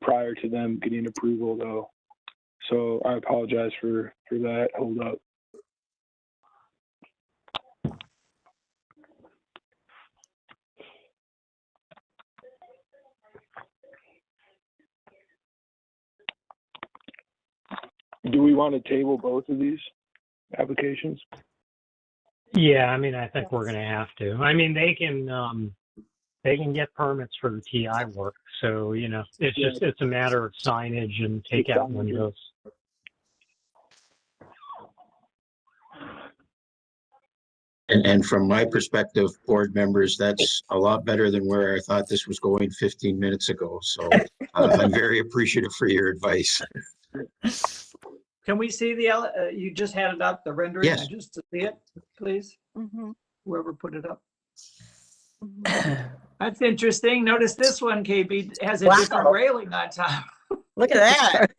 prior to them getting approval, though. So I apologize for that hold up. Do we want to table both of these applications? Yeah, I mean, I think we're going to have to. I mean, they can get permits for the TI work. So, you know, it's a matter of signage and takeout windows. And from my perspective, board members, that's a lot better than where I thought this was going 15 minutes ago. So I'm very appreciative for your advice. Can we see you just had it up, the rendering? Yes. Just to see it, please. Mm-hmm. whoever put it up. That's interesting. Notice this one, KB, has a different Wow. railing on top. Look at that.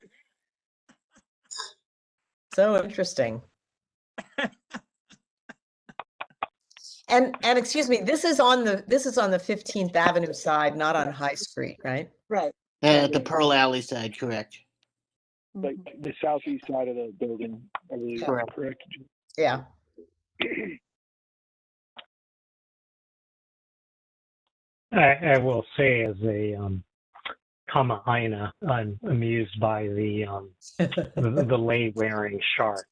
So interesting. And excuse me, this is on the 15th Avenue side, not on High Street, right? Right. The Pearl Alley side, correct. Like the southeast side of the building, I believe. Correct. Yeah. I will say, as a Kamaina, I'm amused by the lei wearing shark.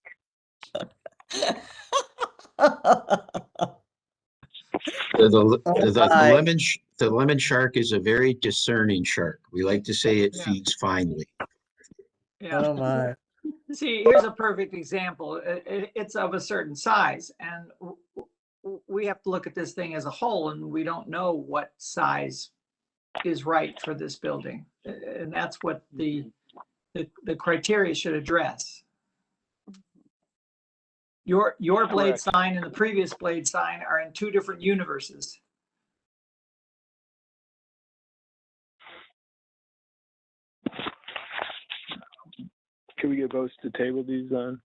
The lemon shark is a very discerning shark. We like to say it feeds finely. Yeah. Oh my. See, here's a perfect example. It's of a certain size, and we have to look at this thing as a whole, and we don't know what size is right for this building, and that's what the criteria should address. Your blade sign and the previous blade sign are in two different universes. Can we get both to table these then?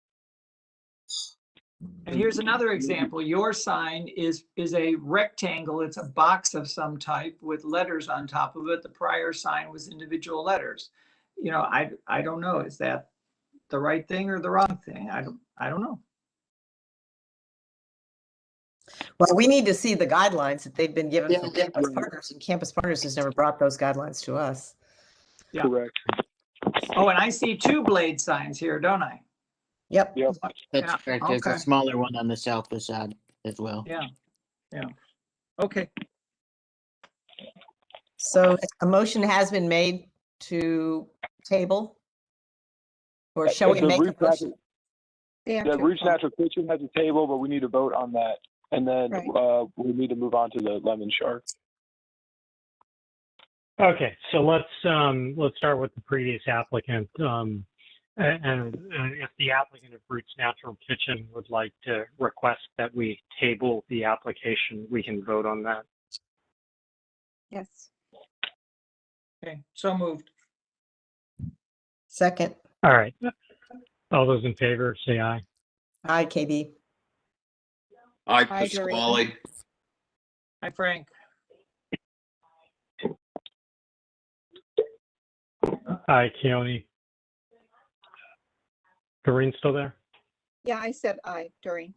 And here's another example. Your sign is a rectangle. It's a box of some type with letters on top of it. The prior sign was individual letters. You know, I don't know. Is that the right thing or the wrong thing? I don't know. Well, we need to see the guidelines that they've been given from Campus Partners, and Campus Partners has never brought those guidelines to us. Yeah. Correct. Oh, and I see two blade signs here, don't I? Yep. That's correct. There's a smaller one on the south facade as well. Yeah. Okay. So a motion has been made to table? Or shall we make a motion? The Roots Natural Kitchen has a table, but we need to vote on that. And then we need to move on to the lemon shark. Okay, so let's start with the previous applicant. And if the applicant of Roots Natural Kitchen would like to request that we table the application, we can vote on that. Yes. Okay, so moved. Second. All right. All those in favor, say aye. Aye, KB. Aye, Hi, Doreen. Pasquale. Hi, Frank. Aye, Keone. Doreen still there? Yeah, I said aye, Doreen.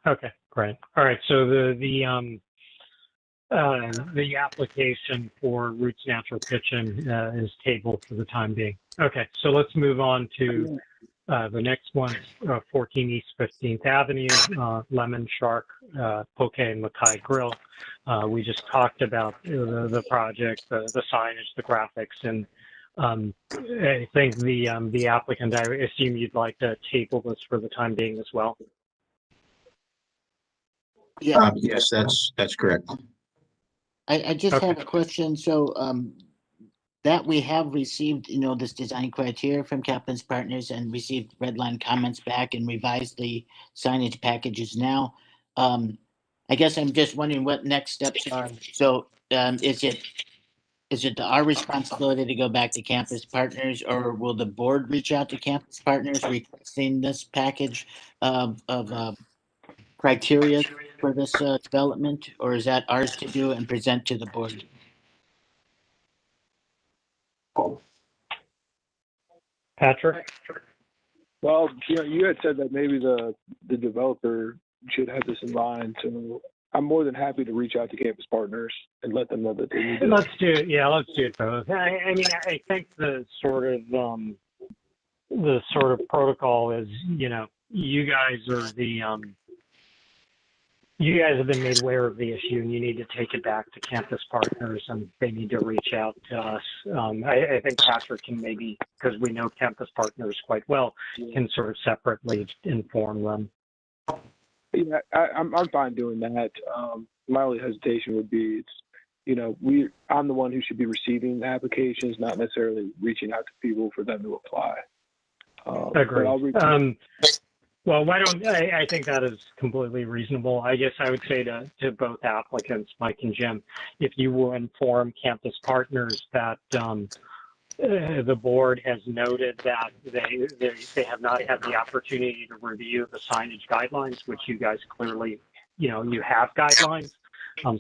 Okay, great. All right, so the application for Roots Natural Kitchen is tabled for the time being. Okay, so let's move on to the next one, 14 East 15th Avenue, Lemon Shark, Poke and Mackay Grill. We just talked about the project, the signage, the graphics, and I think the applicant, I assume you'd like to table this for the time being as well. Yeah. Yes, that's correct. I just have a question. So that we have received, this design criteria from Kaplan's Partners and received red line comments back and revised the signage packages now. I guess I'm just wondering what next steps are. So is it our responsibility to go back to Campus Partners, or will the board reach out to Campus Partners requesting this package of criteria for this development, or is that ours to do and present to the board? Patrick? Well, you had said that maybe the developer should have this in mind. So I'm more than happy to reach out to Campus Partners and let them know that they need to. Let's do it. Yeah, let's do it both. I mean, I think the sort of protocol is, you guys have been made aware of the issue, and you need to take it back to Campus Partners, and they need to reach out to us. I think Patrick can maybe, because we know Campus Partners quite well, can sort of separately inform them. Yeah, I'm fine doing that. My only hesitation would be, I'm the one who should be receiving the applications, not necessarily reaching out to people for them to apply. Agree. Well, why don't I think that is completely reasonable. I guess I would say to both applicants, Mike and Jim, if you will inform campus partners that the board has noted that they have not had the opportunity to review the signage guidelines, which you guys clearly, you have guidelines,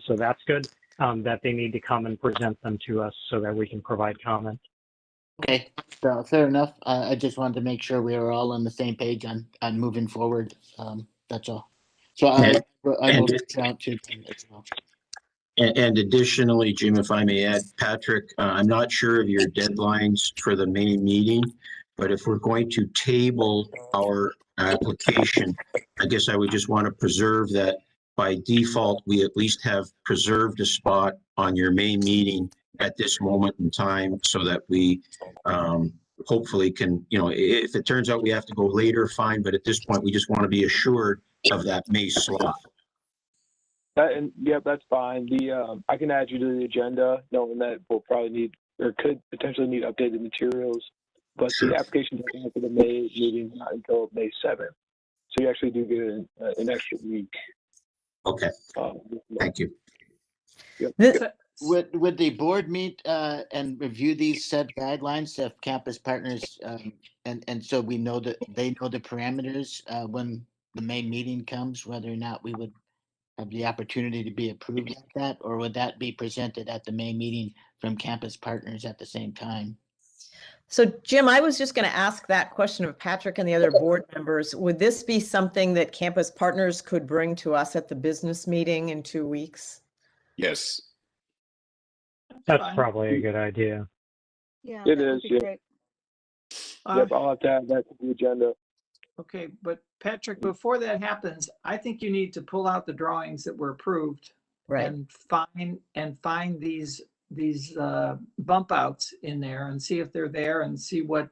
so that's good. That they need to come and present them to us so that we can provide comment. Okay, so fair enough. I just wanted to make sure we were all on the same page on moving forward. That's all. So I will reach out to them as well. And additionally, Jim, if I may add, Patrick, I'm not sure of your deadlines for the May meeting, but if we're going to table our application, I guess I would just want to preserve that by default, we at least have preserved a spot on your May meeting at this moment in time so that we hopefully can, if it turns out we have to go later, fine, but at this point, we just want to be assured of that May slot. That's fine. I can add you to the agenda, knowing that we'll probably need or could potentially need updated materials. But Sure. The application deadline for the May meeting not until May 7th, so you actually do get an extra week. Okay. Thank you. Yep. Would the board meet and review these said guidelines of campus partners, and so we know that they know the parameters when the May meeting comes, whether or not we would have the opportunity to be approved like that, or would that be presented at the May meeting from campus partners at the same time? So Jim, I was just going to ask that question of Patrick and the other board members. Would this be something that campus partners could bring to us at the business meeting in 2 weeks? Yes. That's probably a good idea. Yeah, It that is. would be Yeah. great. I'll have to add that to the agenda. Okay, but Patrick, before that happens, I think you need to pull out the drawings that were approved Right. and find these bump outs in there and see if they're there and see what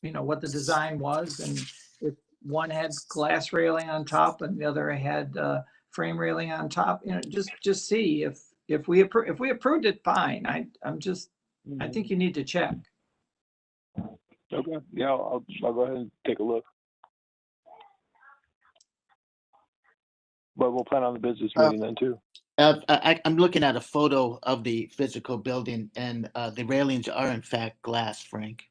the design was, and if one had glass railing on top and the other had frame railing on top, just see if we approved it, fine. I think you need to check. Okay. Yeah, I'll go ahead and take a look. But we'll plan on the business meeting then too. I'm looking at a photo of the physical building, and the railings are in fact glass, Frank.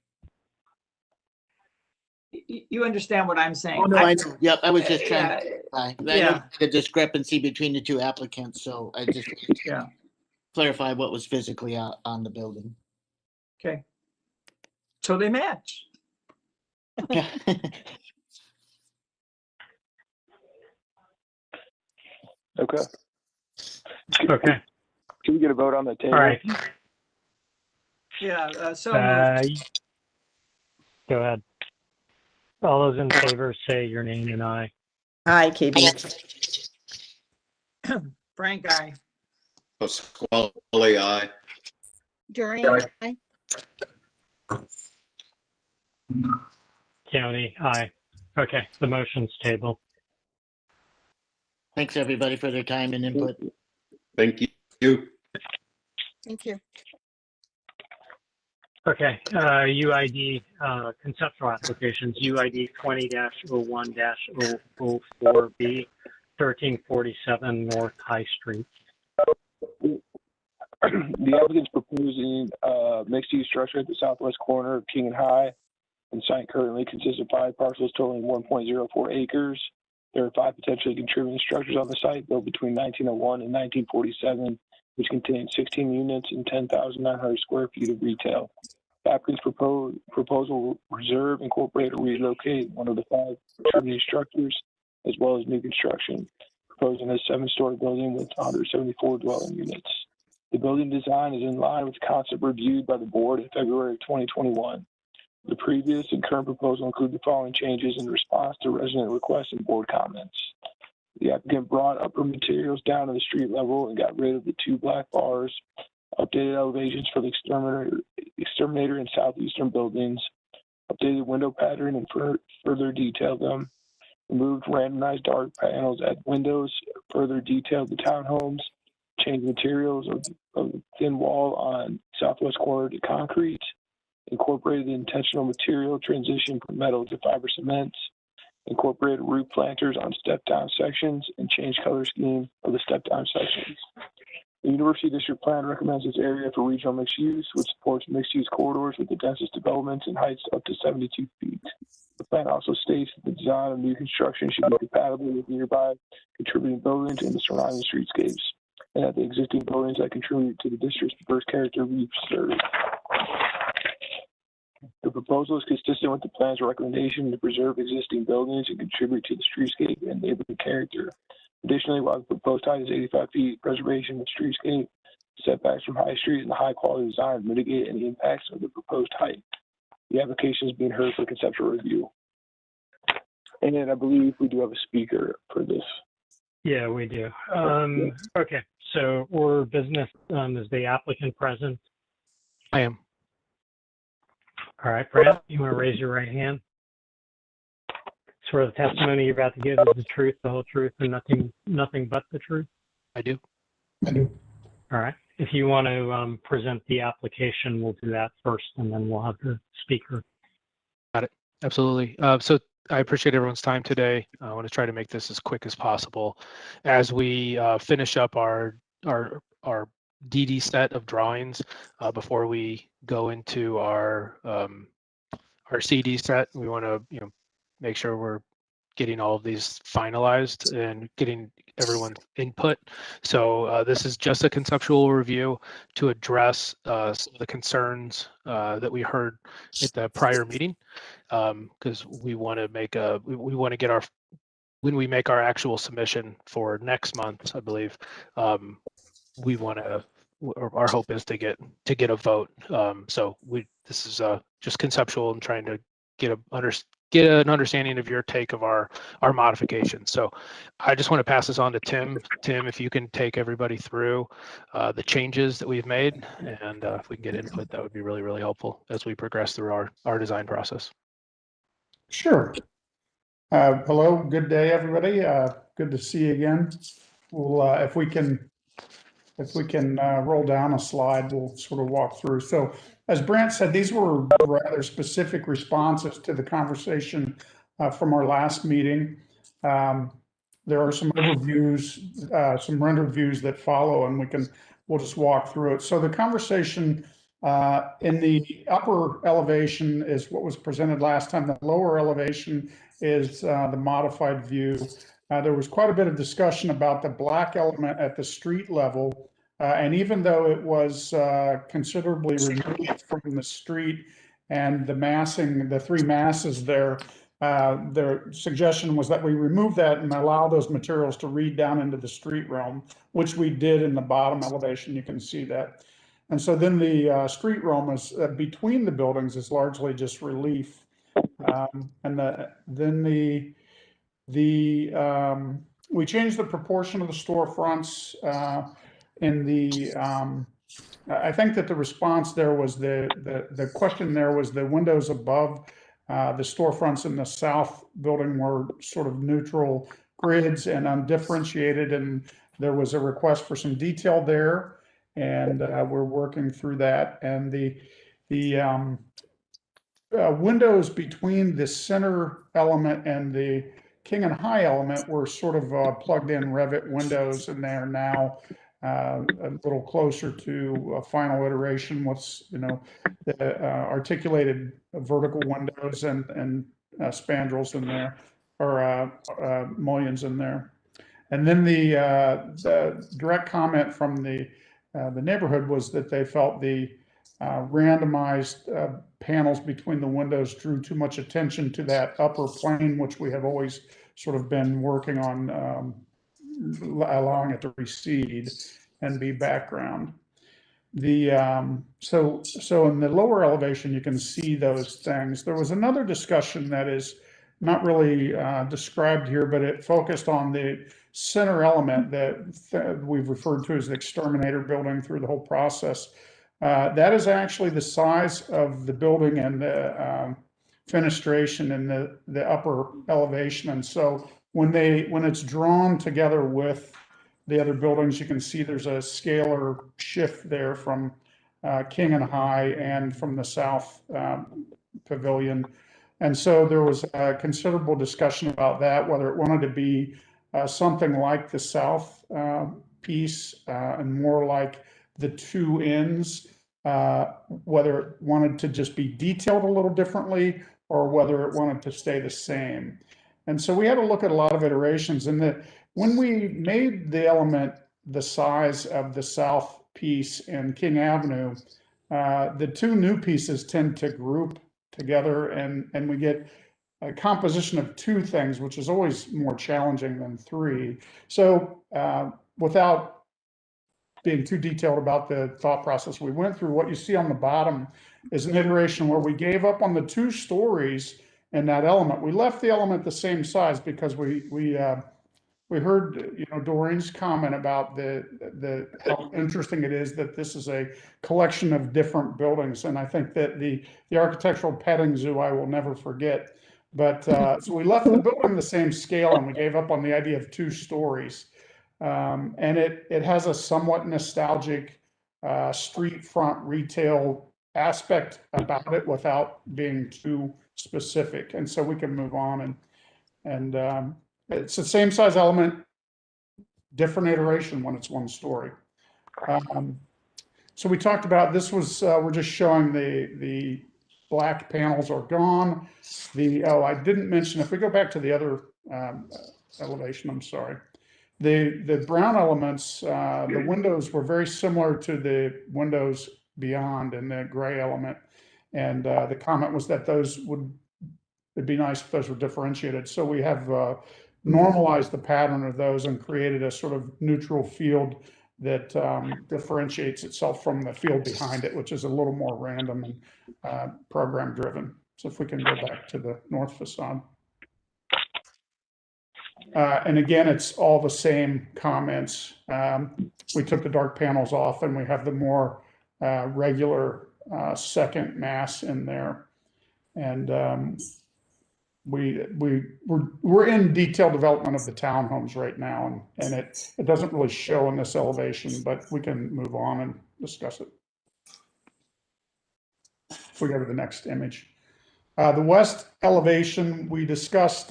You understand what I'm saying? Oh, no, I know. Yep, I was just trying to clarify. I know the discrepancy between the two applicants, so I just wanted to clarify what was physically on the building. Okay. So they match. Okay. Okay. Can we get a vote on the table? All right. Yeah. So moved. Go ahead. All those in favor say your name and I. Aye, KB. Frank, aye. Pasquale, aye. Durian, aye. County, aye. Okay, the motion's tabled. Thanks, everybody, for their time and input. Thank you. Thank you. Okay, UID conceptual applications, UID 20-01-004B, 1347 North High Street. The applicant's proposing mixed-use structure at the southwest corner of King and High, and site currently consists of 5 parcels totaling 1.04 acres. There are 5 potentially contributing structures on the site built between 1901 and 1947, which contain 16 units and 10,900 square feet of retail. The applicant's proposal will reserve, incorporate, or relocate one of the 5 contributing structures, as well as new construction, proposing a 7-story building with 174 dwelling units. The building design is in line with the concept reviewed by the board in February of 2021. The previous and current proposal include the following changes in response to resident requests and board comments. The applicant brought upper materials down to the street level and got rid of the 2 black bars, updated elevations for the exterminator and southeastern buildings, updated window pattern and further detailed them, removed randomized dark panels at windows, further detailed the townhomes, changed materials of the thin wall on southwest corner to concrete, incorporated the intentional material transition from metal to fiber cements, incorporate roof planters on step-down sections, and change color scheme of the step-down sections. The University District Plan recommends this area for regional mixed use, which supports mixed-use corridors with the densest developments and heights up to 72 feet. The plan also states that the design of new construction should be compatible with nearby contributing buildings and the surrounding streetscapes, and that the existing buildings that contribute to the district's diverse character be preserved. The proposal is consistent with the plan's recommendation to preserve existing buildings and contribute to the streetscape and neighborhood character. Additionally, while the proposed height is 85 feet, preservation of streetscape, setbacks from High Street, and the high-quality design mitigate any impacts of the proposed height. The application is being heard for conceptual review. And I believe we do have a speaker for this. Yeah, we do. Okay, so order of business, is the applicant present? I am. All right, Brad, you want to raise your right hand? Swear the testimony you're about to give is the truth, the whole truth, and nothing but the truth? I do. All right. If you want to present the application, we'll do that first, and then we'll have the speaker. Got it. Absolutely. So I appreciate everyone's time today. I want to try to make this as quick as possible. As we finish up our DD set of drawings before we go into our CD set, we want to make sure we're getting all of these finalized and getting everyone's input. So this is just a conceptual review to address some of the concerns that we heard at the prior meeting, because we want to make we want to get our, when we make our actual submission for next month, I believe, we want to, our hope is to get a vote. So this is just conceptual and trying to get an understanding of your take of our modifications. So I just want to pass this on to Tim. Tim, if you can take everybody through the changes that we've made, and if we can get input, that would be really, really helpful as we progress through our design process. Sure. Hello, good day, everybody. Good to see you again. We'll, if we can roll down a slide, we'll sort of walk through. So as Brent said, these were rather specific responses to the conversation from our last meeting. There are some overviews, some rendered views that follow, and we'll just walk through it. So the conversation in the upper elevation is what was presented last time. The lower elevation is the modified view. There was quite a bit of discussion about the black element at the street level. And even though it was considerably removed from the street and the massing, the three masses there, their suggestion was that we remove that and allow those materials to read down into the street realm, which we did in the bottom elevation. You can see that. And so then the street realm is between the buildings is largely just relief. We changed the proportion of the storefronts in the, I think that the response there was the question there was the windows above the storefronts in the south building were sort of neutral grids and undifferentiated, and there was a request for some detail there, and we're working through that. And the windows between the center element and the King and High element were sort of plugged in Revit windows, and they are now a little closer to a final iteration with the articulated vertical windows and spandrels in there, or mullions in there. And then the direct comment from the neighborhood was that they felt the randomized panels between the windows drew too much attention to that upper plane, which we have always sort of been working on allowing it to recede and be background. So in the lower elevation, you can see those things. There was another discussion that is not really described here, but it focused on the center element that we've referred to as the exterminator building through the whole process. That is actually the size of the building and the fenestration in the upper elevation. And so when it's drawn together with the other buildings, you can see there's a scalar shift there from King and High and from the south pavilion. And so there was a considerable discussion about that, whether it wanted to be something like the south piece and more like the two ends, whether it wanted to just be detailed a little differently or whether it wanted to stay the same. And so we had to look at a lot of iterations. And when we made the element the size of the south piece in King Avenue, the two new pieces tend to group together and we get a composition of two things, which is always more challenging than three. So without being too detailed about the thought process we went through, what you see on the bottom is an iteration where we gave up on the 2 stories in that element. We left the element the same size because we heard, you know, Doreen's comment about how interesting it is that this is a collection of different buildings, and I think that the architectural petting zoo I will never forget. But so we left the building the same scale, and we gave up on the idea of 2 stories. And it has a somewhat nostalgic street front retail aspect about it without being too specific, and so we can move on and it's the same size element, different iteration when it's 1 story. So we talked about this was we're just showing the black panels are gone. I didn't mention, if we go back to the other elevation, I'm sorry. The brown elements, the windows were very similar to the windows beyond in the gray element. And the comment was that it'd be nice if those were differentiated. So we have normalized the pattern of those and created a sort of neutral field that differentiates itself from the field behind it, which is a little more random and program driven. So if we can go back to the north facade. And again, it's all the same comments. We took the dark panels off and we have the more regular second mass in there. And we're in detailed development of the townhomes right now, and it doesn't really show in this elevation, but we can move on and discuss it. If we go to the next image. The west elevation, we discussed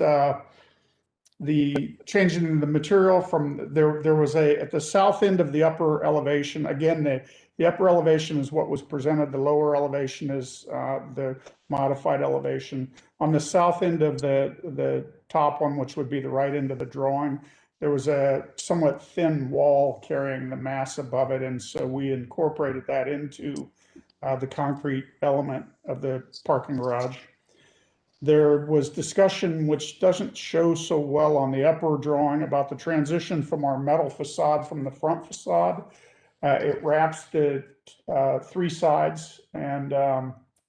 the changing in the material from there was at the south end of the upper elevation. Again, the upper elevation is what was presented. The lower elevation is the modified elevation. On the south end of the top one, which would be the right end of the drawing, there was a somewhat thin wall carrying the mass above it, and so we incorporated that into the concrete element of the parking garage. There was discussion, which doesn't show so well on the upper drawing, about the transition from our metal facade from the front facade. It wraps the 3 sides, and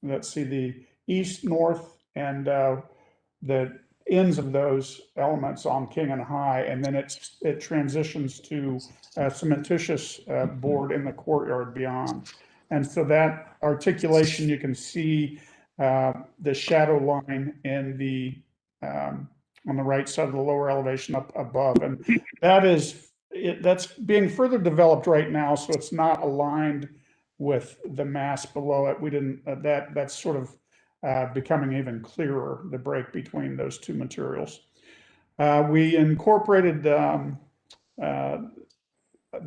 let's see, the east, north, and the ends of those elements on King and High, and then it transitions to cementitious board in the courtyard beyond. And so that articulation, you can see the shadow line in on the right side of the lower elevation up above, and that's being further developed right now, so it's not aligned with the mass below it. We didn't that's sort of becoming even clearer, the break between those 2 materials. We incorporated the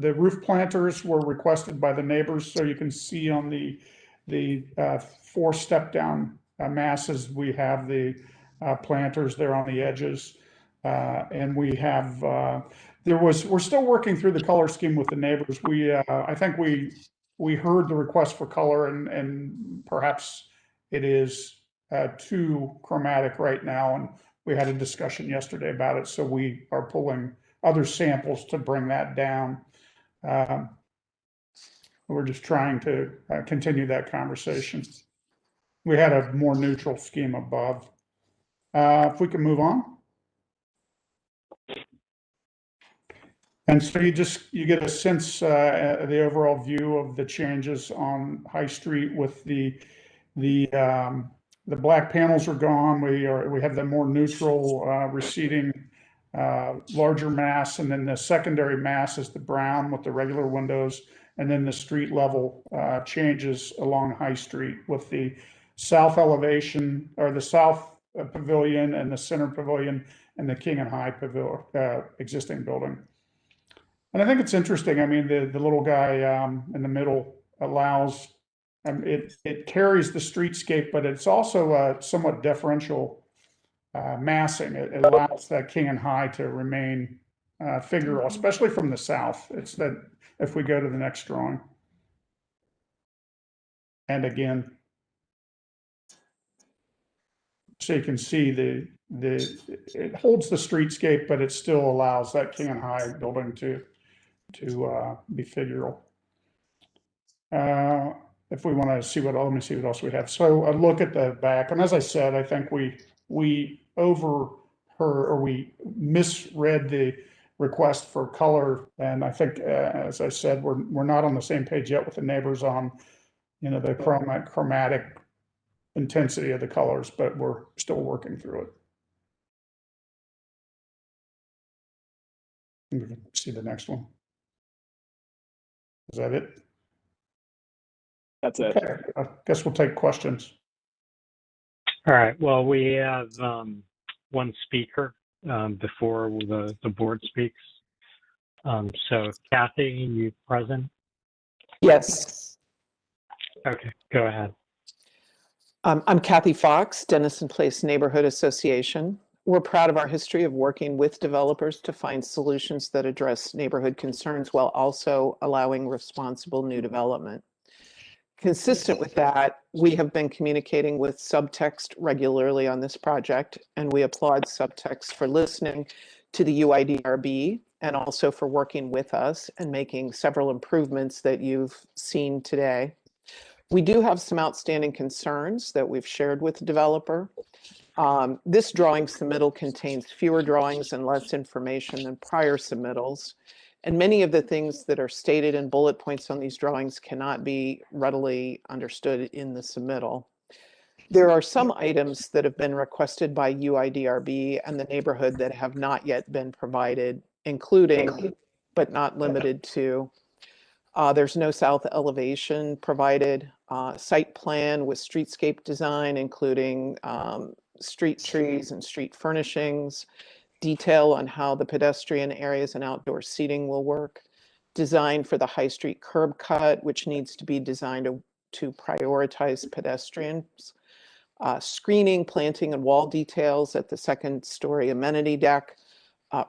roof planters were requested by the neighbors, so you can see on the 4 step down masses, we have the planters there on the edges, and we have we're still working through the color scheme with the neighbors. I think we heard the request for color, and perhaps it is too chromatic right now, and we had a discussion yesterday about it, so we are pulling other samples to bring that down. We're just trying to continue that conversation. We had a more neutral scheme above. If we can move on. And so you get a sense, the overall view of the changes on High Street with the black panels are gone. We have the more neutral receding larger mass, and then the secondary mass is the brown with the regular windows, and then the street level changes along High Street with the south elevation, or the south pavilion and the center pavilion and the King and High pavilion, existing building. And I think it's interesting. I mean, the little guy in the middle allows, it carries the streetscape, but it's also a somewhat deferential massing. It allows that King and High to remain figural, especially from the south. It's that if we go to the next drawing. And again, so you can see it holds the streetscape, but it still allows that King and High building to be figural. If we want to see let me see what else we have. So a look at the back, and as I said, I think we misread the request for color, and I think, as I said, we're not on the same page yet with the neighbors on, the chromatic intensity of the colors, but we're still working through it. We can see the next one. Is that it? That's it. Okay, I guess we'll take questions. All right. Well, we have one speaker before the board speaks. So Kathy, you present? Yes. Okay, go ahead. I'm Kathy Fox, Dennison Place Neighborhood Association. We're proud of our history of working with developers to find solutions that address neighborhood concerns while also allowing responsible new development. Consistent with that, we have been communicating with Subtext regularly on this project, and we applaud Subtext for listening to the UIDRB and also for working with us and making several improvements that you've seen today. We do have some outstanding concerns that we've shared with the developer. This drawing submittal contains fewer drawings and less information than prior submittals. And many of the things that are stated in bullet points on these drawings cannot be readily understood in the submittal. There are some items that have been requested by UIDRB and the neighborhood that have not yet been provided, including, but not limited to, there's no south elevation provided, site plan with streetscape design, including street trees and street furnishings, detail on how the pedestrian areas and outdoor seating will work, design for the high street curb cut, which needs to be designed to prioritize pedestrians, screening, planting, and wall details at the second story amenity deck,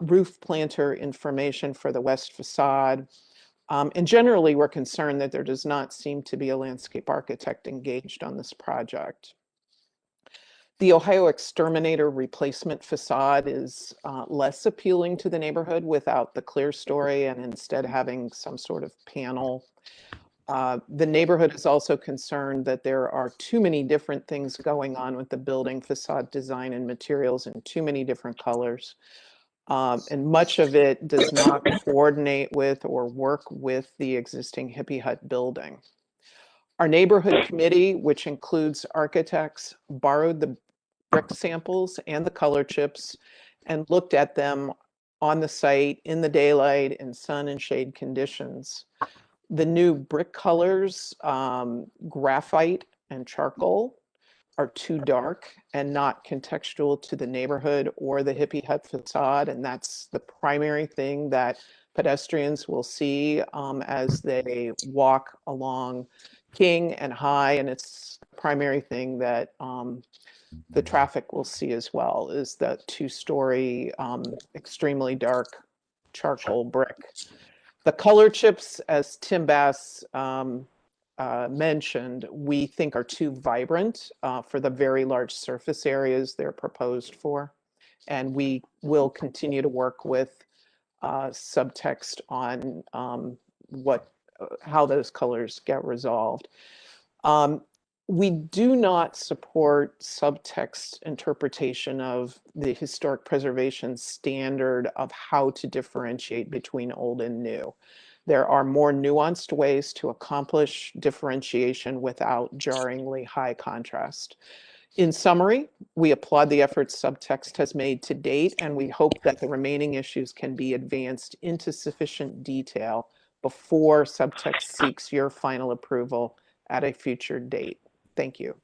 roof planter information for the west facade. And generally, we're concerned that there does not seem to be a landscape architect engaged on this project. The Ohio Exterminator replacement facade is less appealing to the neighborhood without the clear story and instead having some sort of panel. The neighborhood is also concerned that there are too many different things going on with the building facade design and materials in too many different colors. And much of it does not coordinate with or work with the existing hippie hut building. Our neighborhood committee, which includes architects, borrowed the brick samples and the color chips and looked at them on the site in the daylight in sun and shade conditions. The new brick colors, graphite and charcoal, are too dark and not contextual to the neighborhood or the hippie hut facade. And that's the primary thing that pedestrians will see as they walk along King and High. And it's the primary thing that the traffic will see as well, is that two-story, extremely dark charcoal brick. The color chips, as Tim Bass mentioned, we think are too vibrant for the very large surface areas they're proposed for. And we will continue to work with Subtext on how those colors get resolved. We do not support Subtext interpretation of the historic preservation standard of how to differentiate between old and new. There are more nuanced ways to accomplish differentiation without jarringly high contrast. In summary, we applaud the efforts Subtext has made to date, and we hope that the remaining issues can be advanced into sufficient detail before Subtext seeks your final approval at a future date. Thank you.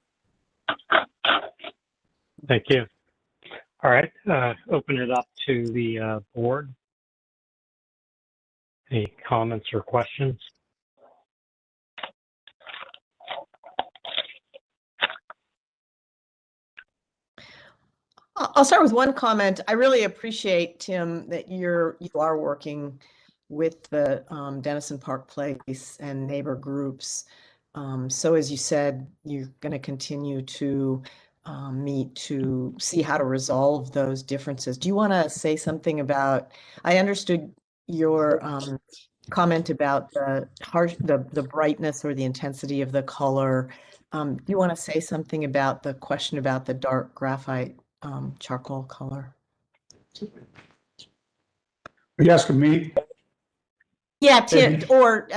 Thank you. All right, open it up to the board. Any comments or questions? I'll start with one comment. I really appreciate, Tim, that you are working with the Denison Park Place and neighbor groups. So as you said, you're going to continue to meet to see how to resolve those differences. Do you want to say something about, I understood your comment about the brightness or the intensity of the color. Do you want to say something about the question about the dark graphite charcoal color? Are you asking me? Yeah, Tim, or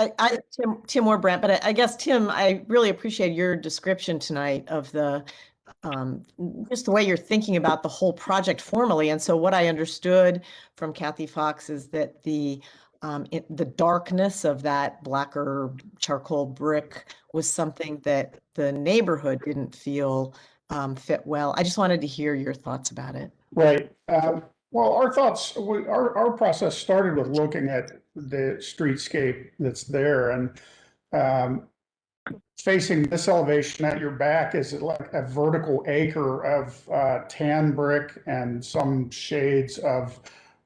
Tim or Brent, but I guess Tim, I really appreciate your description tonight of the just the way you're thinking about the whole project formally. And so what I understood from Kathy Fox is that the darkness of that blacker charcoal brick was something that the neighborhood didn't feel fit well. I just wanted to hear your thoughts about it. Right. Well, our process started with looking at the streetscape that's there, and facing this elevation at your back is like a vertical acre of tan brick and some shades of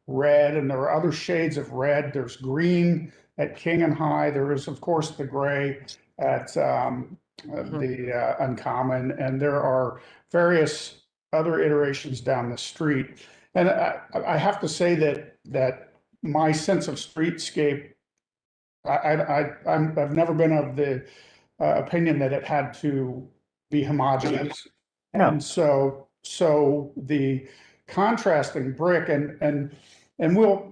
red, and there are other shades of red. There's green at King and High. There is, of course, the gray at the Uncommon, and there are various other iterations down the street. And I have to say that my sense of streetscape, I've never been of the opinion that it had to be homogeneous. No. And so the contrasting brick and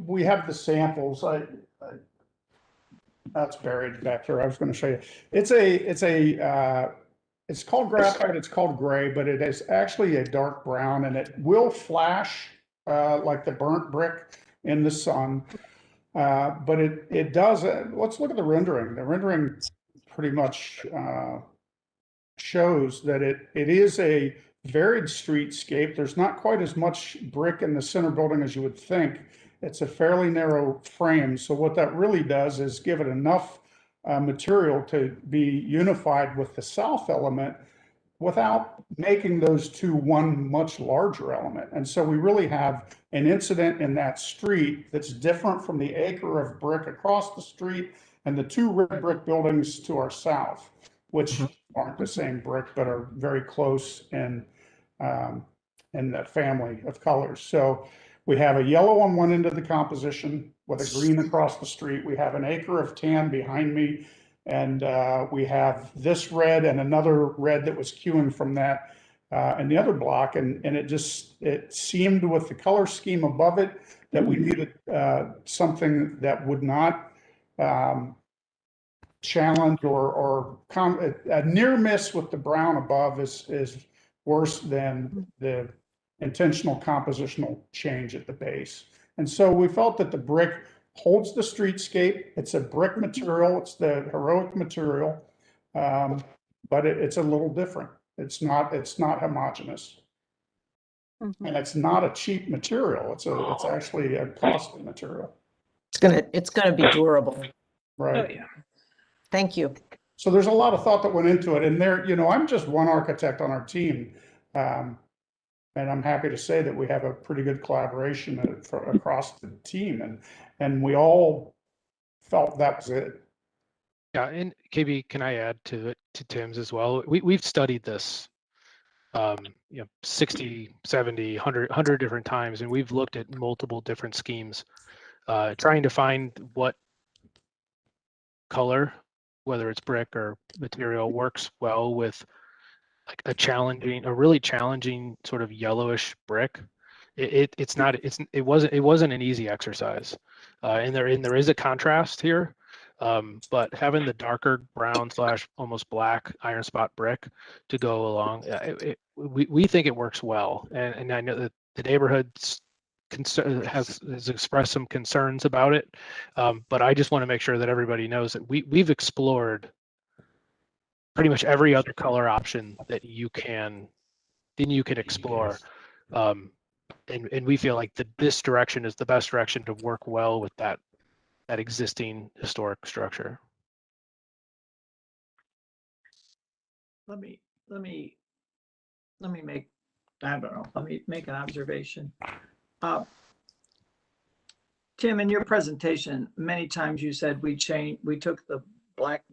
we have the samples. That's buried back here. I was going to show you. It's called graphite. It's called gray, but it is actually a dark brown, and it will flash like the burnt brick in the sun. But it does. Let's look at the rendering. The rendering pretty much shows that it is a varied streetscape. There's not quite as much brick in the center building as you would think. It's a fairly narrow frame. So what that really does is give it enough material to be unified with the south element without making those two one much larger element. And so we really have an incident in that street that's different from the acre of brick across the street and the two red brick buildings to our south, which aren't the same brick, but are very close in the family of colors. So we have a yellow on one end of the composition with a green across the street. We have an acre of tan behind me, and we have this red and another red that was queuing from that in the other block. And it seemed with the color scheme above it that we needed something that would not challenge or a near miss with the brown above is worse than the intentional compositional change at the base. And so we felt that the brick holds the streetscape. It's a brick material. It's the heroic material, but it's a little different. It's not homogeneous. And it's not a cheap material. It's actually a costly material. It's gonna be durable. Right. Oh, yeah. Thank you. So there's a lot of thought that went into it. And I'm just one architect on our team. And I'm happy to say that we have a pretty good collaboration across the team. And we all felt that was it. Yeah, and KB, can I add to Tim's as well? We've studied this 60, 70, 100 different times, and we've looked at multiple different schemes, trying to find what color, whether it's brick or material, works well with like a really challenging sort of yellowish brick. It wasn't an easy exercise, and there is a contrast here, but having the darker brown / almost black iron spot brick to go along, we think it works well, and I know that the neighborhood has expressed some concerns about it, but I just want to make sure that everybody knows that we've explored pretty much every other color option that you can then you can explore. And we feel like this direction is the best direction to work well with that existing historic structure. Let me make, I don't know, let me make an observation. Tim, in your presentation, many times you said we took the black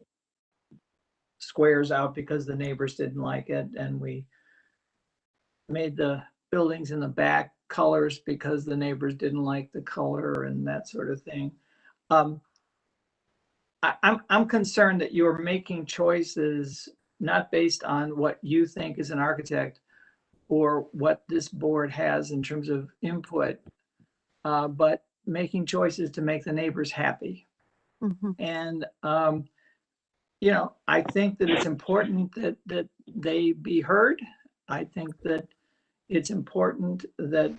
squares out because the neighbors didn't like it, and we made the buildings in the back colors because the neighbors didn't like the color and that sort of thing. I'm concerned that you're making choices not based on what you think as an architect or what this board has in terms of input, but making choices to make the neighbors happy. And I think that it's important that they be heard. I think that it's important that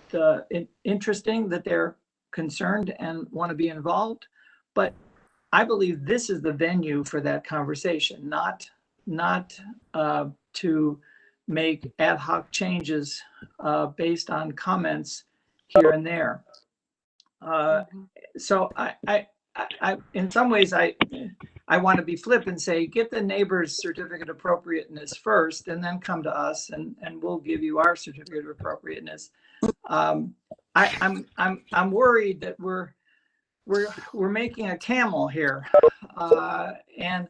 interesting that they're concerned and want to be involved. But I believe this is the venue for that conversation, not to make ad hoc changes based on comments here and there. So I in some ways, I want to be flip and say, get the neighbor's certificate of appropriateness first, and then come to us, and we'll give you our certificate of appropriateness. I'm worried that we're making a camel here, and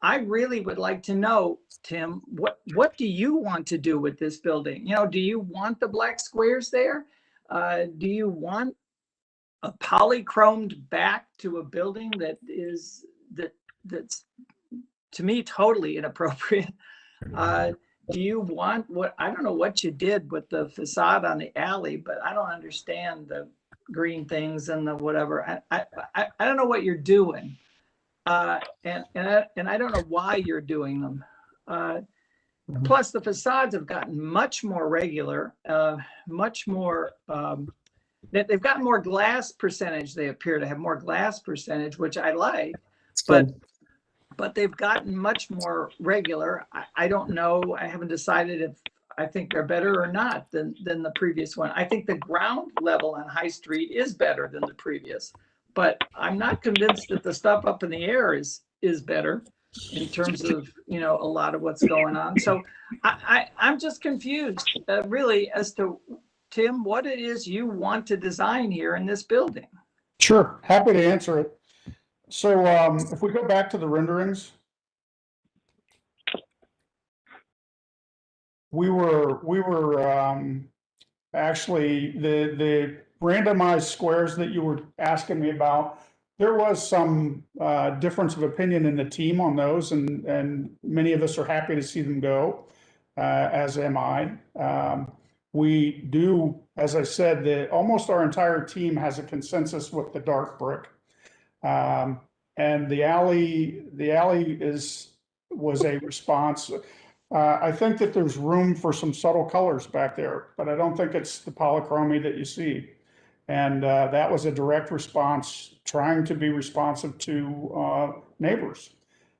I really would like to know, Tim, what do you want to do with this building? Do you want the black squares there? Do you want a polychromed back to a building that's to me totally inappropriate? Do you want I don't know what you did with the facade on the alley, but I don't understand the green things and the whatever. I don't know what you're doing. And I don't know why you're doing them. Plus the facades have gotten much more regular, much more, they've gotten more glass percentage. They appear to have more glass percentage, which I like, but they've gotten much more regular. I don't know. I haven't decided if I think they're better or not than the previous one. I think the ground level on High Street is better than the previous, but I'm not convinced that the stuff up in the air is better in terms of, a lot of what's going on. So I'm just confused really as to, Tim, what it is you want to design here in this building. Sure, happy to answer it. So if we go back to the renderings, we were actually the randomized squares that you were asking me about. There was some difference of opinion in the team on those, and many of us are happy to see them go, as am I. We do, as I said, that almost our entire team has a consensus with the dark brick. And the alley was a response. I think that there's room for some subtle colors back there, but I don't think it's the polychromy that you see. And that was a direct response, trying to be responsive to neighbors.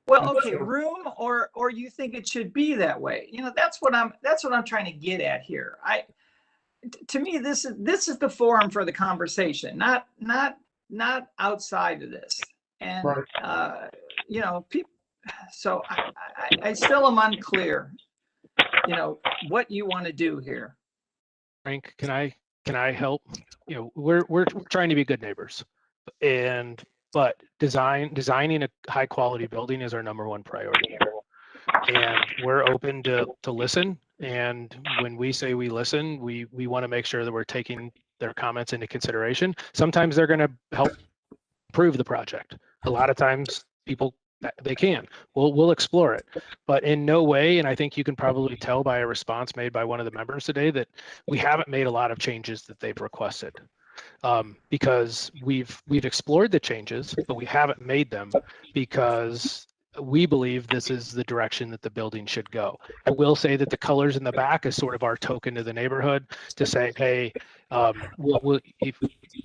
Well, okay, room, or you think it should be that way? That's what I'm trying to get at here. To me, this is the forum for the conversation, not outside of this. And right. People. So I still am unclear, what you want to do here. Frank, can I help? We're trying to be good neighbors, but designing a high quality building is our number one priority, and we're open to listen. And when we say we listen, we want to make sure that we're taking their comments into consideration. Sometimes they're going to help improve the project. A lot of times they can. We'll explore it, but in no way, and I think you can probably tell by a response made by one of the members today, that we haven't made a lot of changes that they've requested, because we've explored the changes, but we haven't made them because we believe this is the direction that the building should go. I will say that the colors in the back is sort of our token to the neighborhood to say, hey, we'll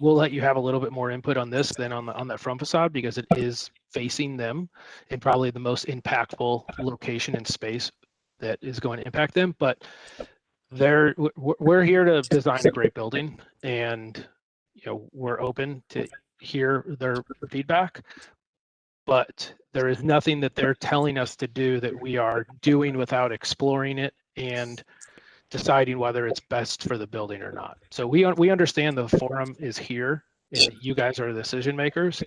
let you have a little bit more input on this than on that front facade, because it is facing them in probably the most impactful location and space that is going to impact them. But We're here to design a great building, and we're open to hear their feedback, but there is nothing that they're telling us to do that we are doing without exploring it and deciding whether it's best for the building or not. So we understand the forum is here and you guys are the decision makers,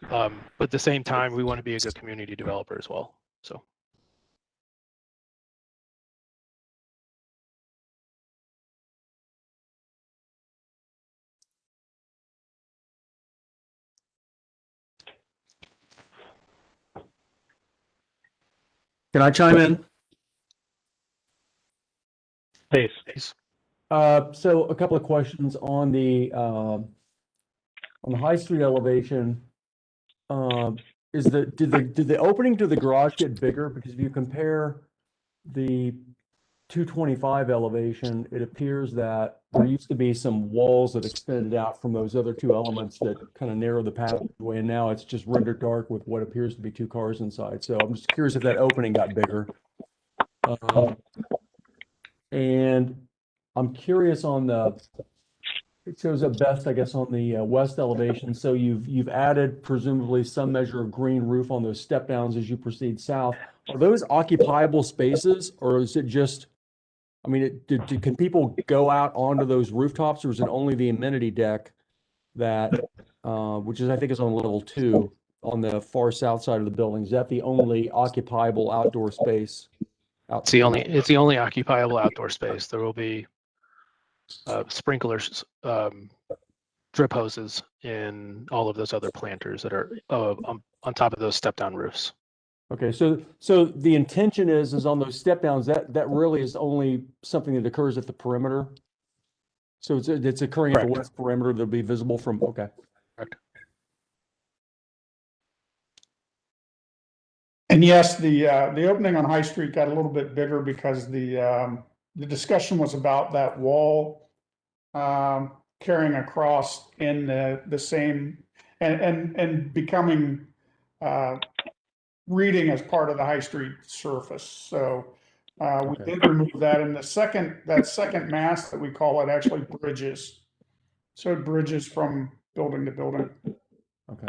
but at the same time, we want to be a good community developer as well. So. Can I chime in? Please. So a couple of questions on the High Street elevation. Did the opening to the garage get bigger? Because if you compare the 225 elevation, it appears that there used to be some walls that extended out from those other two elements that kind of narrow the pathway, and now it's just rendered dark with what appears to be two cars inside. So I'm just curious if that opening got bigger. And I'm curious on it shows up best, I guess, on the west elevation. So you've added presumably some measure of green roof on those step downs as you proceed south. Are those occupiable spaces, or is it just, I mean, can people go out onto those rooftops, or is it only the amenity deck that, which is, I think is on level 2 on the far south side of the building? Is that the only occupiable outdoor space? It's the only occupiable outdoor space. There will be sprinklers, drip hoses in all of those other planters that are on top of those step down roofs. Okay, so the intention is on those step downs, that really is only something that occurs at the perimeter. So it's occurring Correct. At the west perimeter that'll be visible from, okay. Correct. And yes, the opening on High Street got a little bit bigger because the discussion was about that wall carrying across in the same and becoming reading as part of the High Street surface. So we did remove that, and that second mast that we call it actually bridges. So it bridges from building to building. Okay.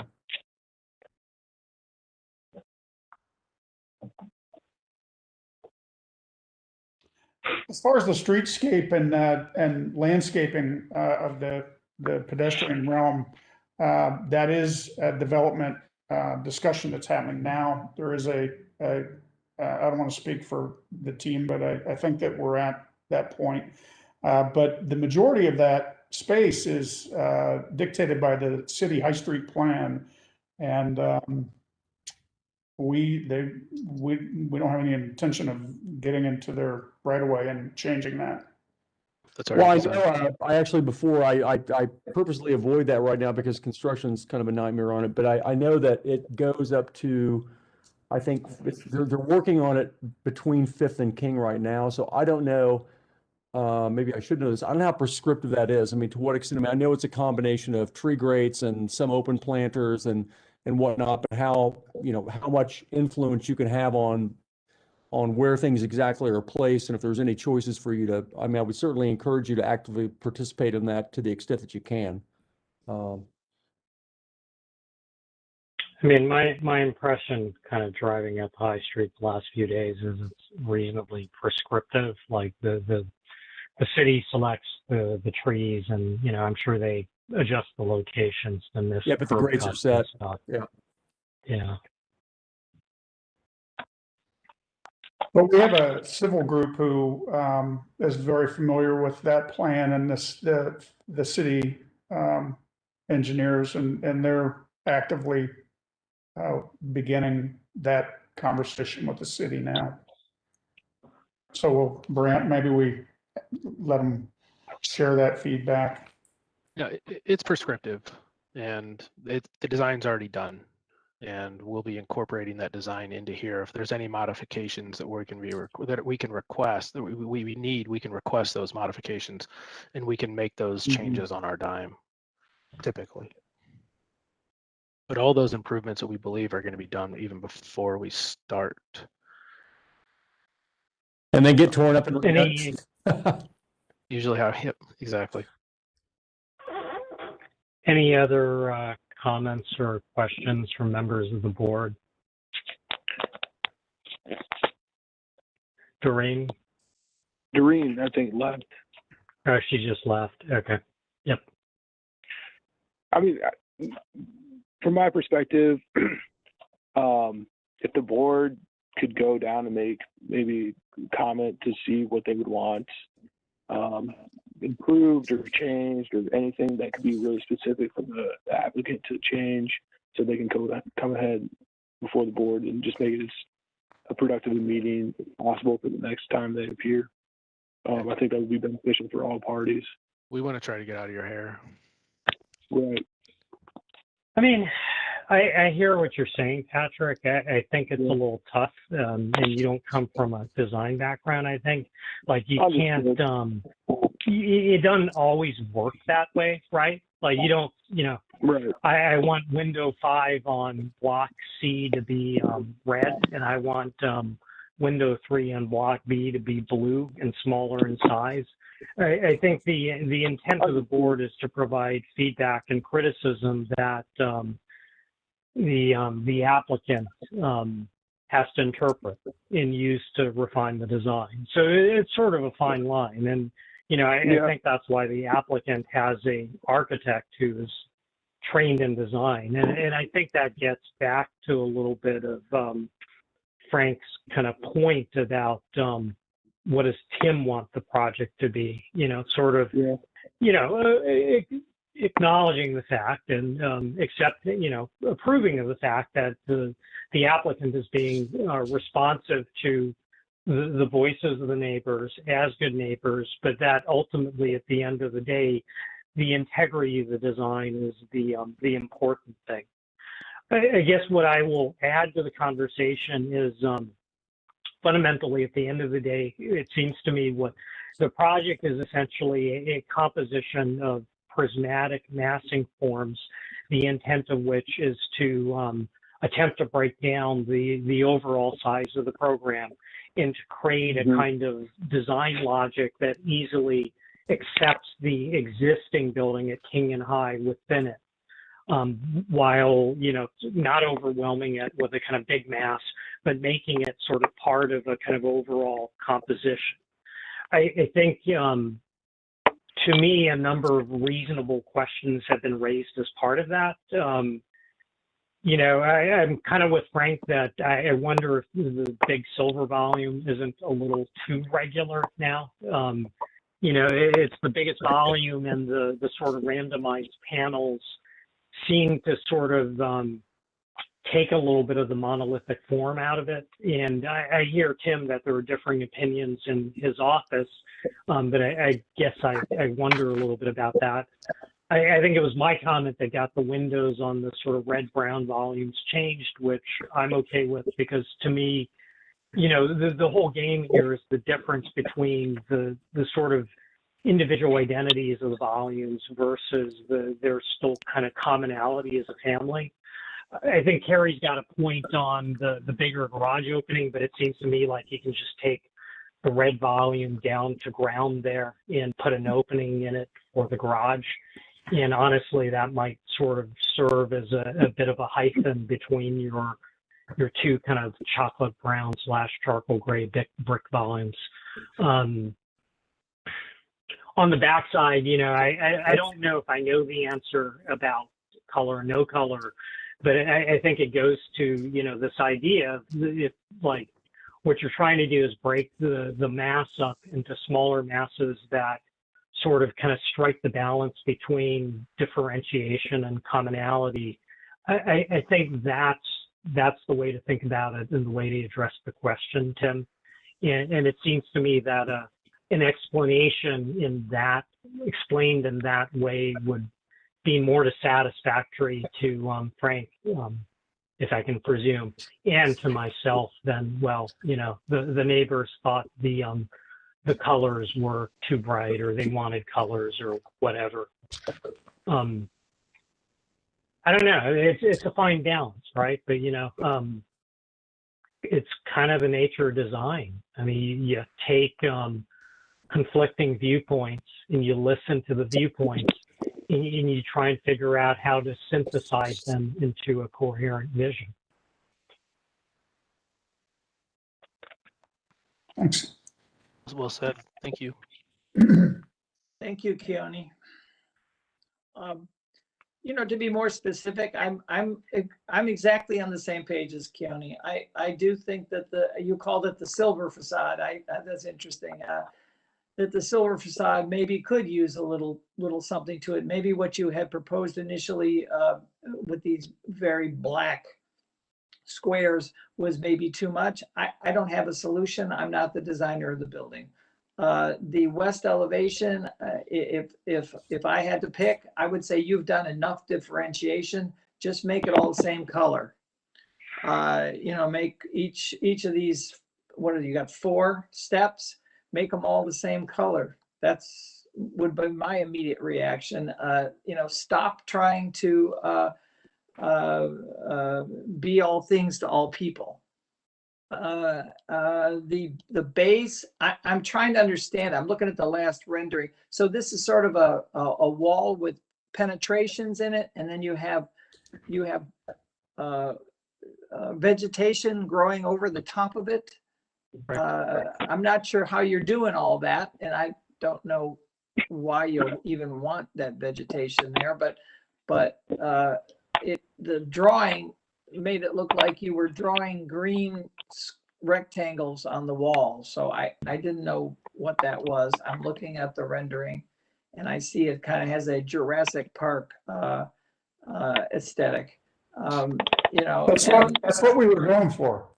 As far as the streetscape and landscaping of the pedestrian realm, that is a development discussion that's happening now. There is I don't want to speak for the team, but I think that we're at that point. But the majority of that space is dictated by the city High Street plan, and we don't have any intention of getting into their right of way and changing that. That's well, I know I actually before I purposely avoid that right now because construction's kind of a nightmare on it. But I know that it goes up to, I think they're working on it between 5th and King right now. So I don't know. Maybe I should know this. I don't know how prescriptive that is. I mean, to what extent? I mean, I know it's a combination of tree grates and some open planters and whatnot, but how much influence you can have on where things exactly are placed, and if there's any choices for you to, I mean, I would certainly encourage you to actively participate in that to the extent that you can. I mean, my impression kind of driving up High Street the last few days is it's reasonably prescriptive. Like the city selects the trees, and I'm sure they adjust the locations to miss. Yeah, but the grades are set. Yeah. Yeah. But we have a civil group who is very familiar with that plan, and the city engineers, and they're actively beginning that conversation with the city now. So Brant, maybe we let them share that feedback. No, it's prescriptive, and the design's already done, and we'll be incorporating that design into here. If there's any modifications that we can request, that we need, we can request those modifications, and we can make those changes on our dime, typically. But all those improvements that we believe are going to be done even before we start. And they get torn up in Usually how, yep, exactly. Any other comments or questions from members of the board? Doreen? Doreen, I think, left. Oh, she just left. Okay. Yep. I mean, from my perspective, if the board could go down and make maybe comment to see what they would want improved or changed, or anything that could be really specific for the applicant to change, so they can come ahead before the board and just make it as a productive meeting as possible for the next time they appear. I think that would be beneficial for all parties. We want to try to get out of your hair. Right. I mean, I hear what you're saying, Patrick. I think it's a little tough, and you don't come from a design background. I think, like, you can't. It doesn't always work that way, right? Like, you don't, Right. I want window 5 on block C to be red, and I want window 3 on block B to be blue and smaller in size. I think the intent of the board is to provide feedback and criticism that the applicant has to interpret and use to refine the design. So it's sort of a fine line. And, I think that's why the applicant has a architect who's trained in design. And I think that gets back to a little bit of Frank's kind of point about what does Tim want the project to be, acknowledging the fact and approving of the fact that the applicant is being responsive to the voices of the neighbors as good neighbors, but that ultimately at the end of the day, the integrity of the design is the important thing. I guess what I will add to the conversation is fundamentally at the end of the day, it seems to me what the project is essentially a composition of prismatic massing forms, the intent of which is to attempt to break down the overall size of the program and to create a kind of design logic that easily accepts the existing building at King and High within it, while, not overwhelming it with a kind of big mass, but making it sort of part of a kind of overall composition. I think, to me, a number of reasonable questions have been raised as part of that. I'm kind of with Frank that I wonder if the big silver volume isn't a little too regular now. It's the biggest volume, and the sort of randomized panels seem to sort of take a little bit of the monolithic form out of it. And I hear, Tim, that there are differing opinions in his office, but I guess I wonder a little bit about that. I think it was my comment that got the windows on the sort of red-brown volumes changed, which I'm okay with, because to me, the whole game here is the difference between the sort of individual identities of the volumes versus their still kind of commonality as a family. I think Carrie's got a point on the bigger garage opening, but it seems to me like you can just take the red volume down to ground there and put an opening in it for the garage. And honestly, that might sort of serve as a bit of a hyphen between your two kind of chocolate brown / charcoal gray brick volumes. On the backside, I don't know if I know the answer about color or no color, but I think it goes to, this idea, if like what you're trying to do is break the mass up into smaller masses that sort of kind of strike the balance between differentiation and commonality. I think that's the way to think about it and the way to address the question, Tim. And it seems to me that an explanation explained in that way would be more to satisfactory to Frank, if I can presume, and to myself than, well, the neighbors thought the colors were too bright, or they wanted colors, or whatever. I don't know. It's a fine balance, right? But it's kind of the nature of design. I mean, you take conflicting viewpoints, and you listen to the viewpoints, and you try and figure out how to synthesize them into a coherent vision. Thanks. Well said. Thank you. Thank you, Keone. You know, to be more specific, I'm exactly on the same page as Keone. I do think that you called it the silver facade. That's interesting. That the silver facade maybe could use a little something to it. Maybe what you had proposed initially with these very black squares was maybe too much. I don't have a solution. I'm not the designer of the building. The west elevation, if I had to pick, I would say you've done enough differentiation. Just make it all the same color. You know, make each of these, what have you got, 4 steps? Make them all the same color. That's would be my immediate reaction. You know, stop trying to be all things to all people. The base, I'm trying to understand. I'm looking at the last rendering. So this is sort of a wall with penetrations in it, and then you have vegetation growing over the top of it. I'm not sure how you're doing all that, and I don't know why you even want that vegetation there, but the drawing made it look like you were drawing green rectangles on the wall. So I didn't know what that was. I'm looking at the rendering and I see it kind of has a Jurassic Park aesthetic. You know, that's what we were going for.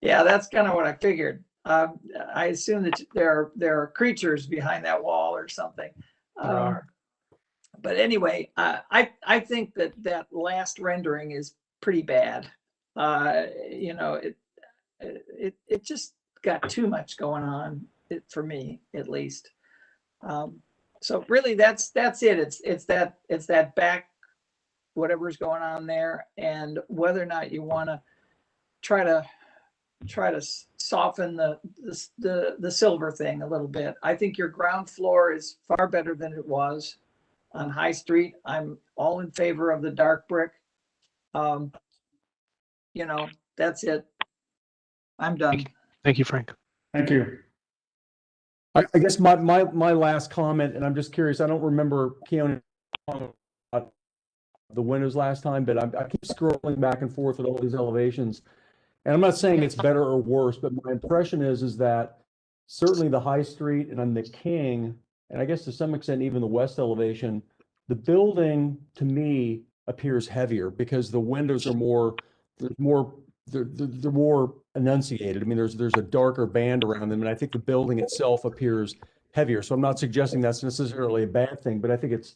Yeah, that's kind of what I figured. I assume that there are creatures behind that wall or something. But anyway, I think that last rendering is pretty bad. You know, it just got too much going on for me, at least. So really, that's it. It's that back, whatever's going on there, and whether or not you want to try to soften the silver thing a little bit. I think your ground floor is far better than it was on High Street. I'm all in favor of the dark brick. You know, that's it. I'm done. Thank you, Frank. Thank you. I guess my last comment, and I'm just curious, I don't remember Keone about the windows last time, but I keep scrolling back and forth with all these elevations. And I'm not saying it's better or worse, but my impression is that certainly the High Street and on the King, and I guess to some extent even the west elevation, the building to me appears heavier because the windows are more they're more enunciated. I mean, there's a darker band around them, and I think the building itself appears heavier. So I'm not suggesting that's necessarily a bad thing, but I think it's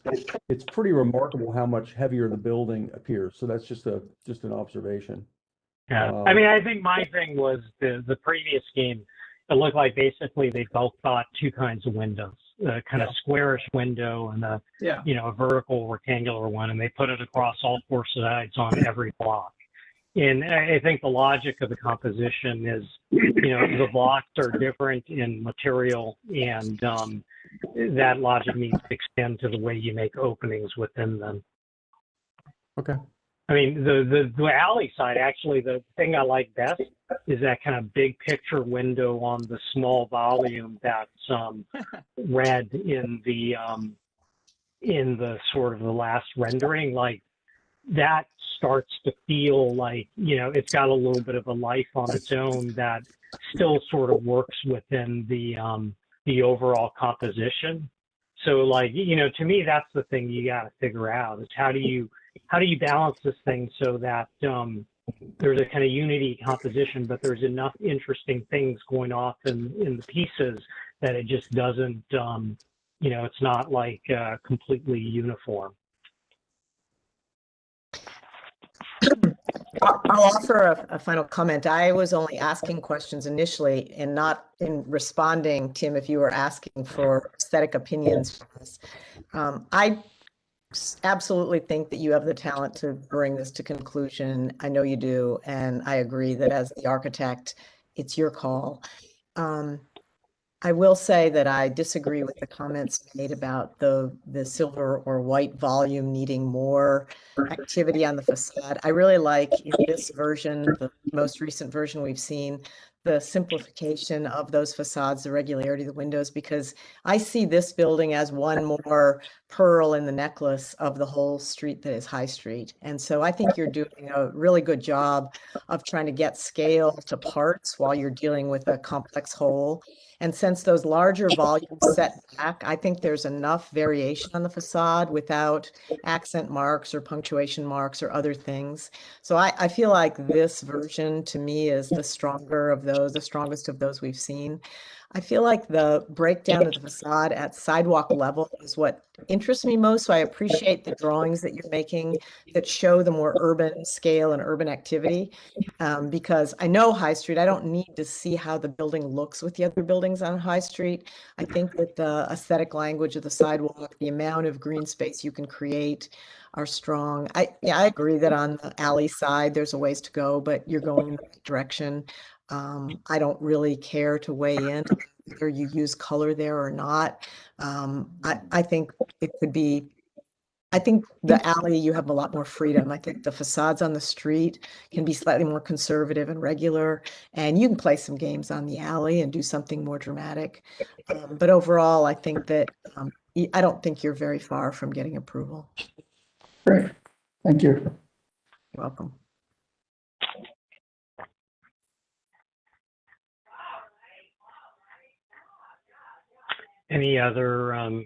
pretty remarkable how much heavier the building appears. So that's just an observation. Yeah, I mean, I think my thing was the previous game. It looked like basically they both thought 2 kinds of windows, a kind of squarish window and a vertical rectangular one, and they put it across all 4 sides on every block. And I think the logic of the composition is, you know, the blocks are different in material, and that logic needs to extend to the way you make openings within them. Okay. I mean, the alley side, actually, the thing I like best is that kind of big picture window on the small volume that's red in the sort of the last rendering. Like, that starts to feel like, you know, it's got a little bit of a life on its own that still sort of works within the overall composition. So, like, you know, to me, that's the thing you got to figure out is how do you balance this thing so that there's a kind of unity composition, but there's enough interesting things going off in the pieces that it just doesn't, you know, it's not like completely uniform. I'll offer a final comment. I was only asking questions initially and not in responding, Tim, if you were asking for aesthetic opinions. I absolutely think that you have the talent to bring this to conclusion. I know you do. And I agree that as the architect, it's your call. I will say that I disagree with the comments made about the silver or white volume needing more activity on the facade. I really like in this version, the most recent version we've seen, the simplification of those facades, the regularity of the windows, because I see this building as one more pearl in the necklace of the whole street that is High Street. And so I think you're doing a really good job of trying to get scale to parts while you're dealing with a complex whole. And since those larger volumes set back, I think there's enough variation on the facade without accent marks or punctuation marks or other things. So I feel like this version to me is the stronger of those, the strongest of those we've seen. I feel like the breakdown of the facade at sidewalk level is what interests me most. So I appreciate the drawings that you're making that show the more urban scale and urban activity. Because I know High Street, I don't need to see how the building looks with the other buildings on High Street. I think that the aesthetic language of the sidewalk, the amount of green space you can create are strong. I agree that on the alley side, there's a ways to go, but you're going in the right direction. I don't really care to weigh in whether you use color there or not. I think it could be, I think the alley, you have a lot more freedom. I think the facades on the street can be slightly more conservative and regular, and you can play some games on the alley and do something more dramatic. But overall, I think that I don't think you're very far from getting approval. Great. Thank you. You're welcome. Any other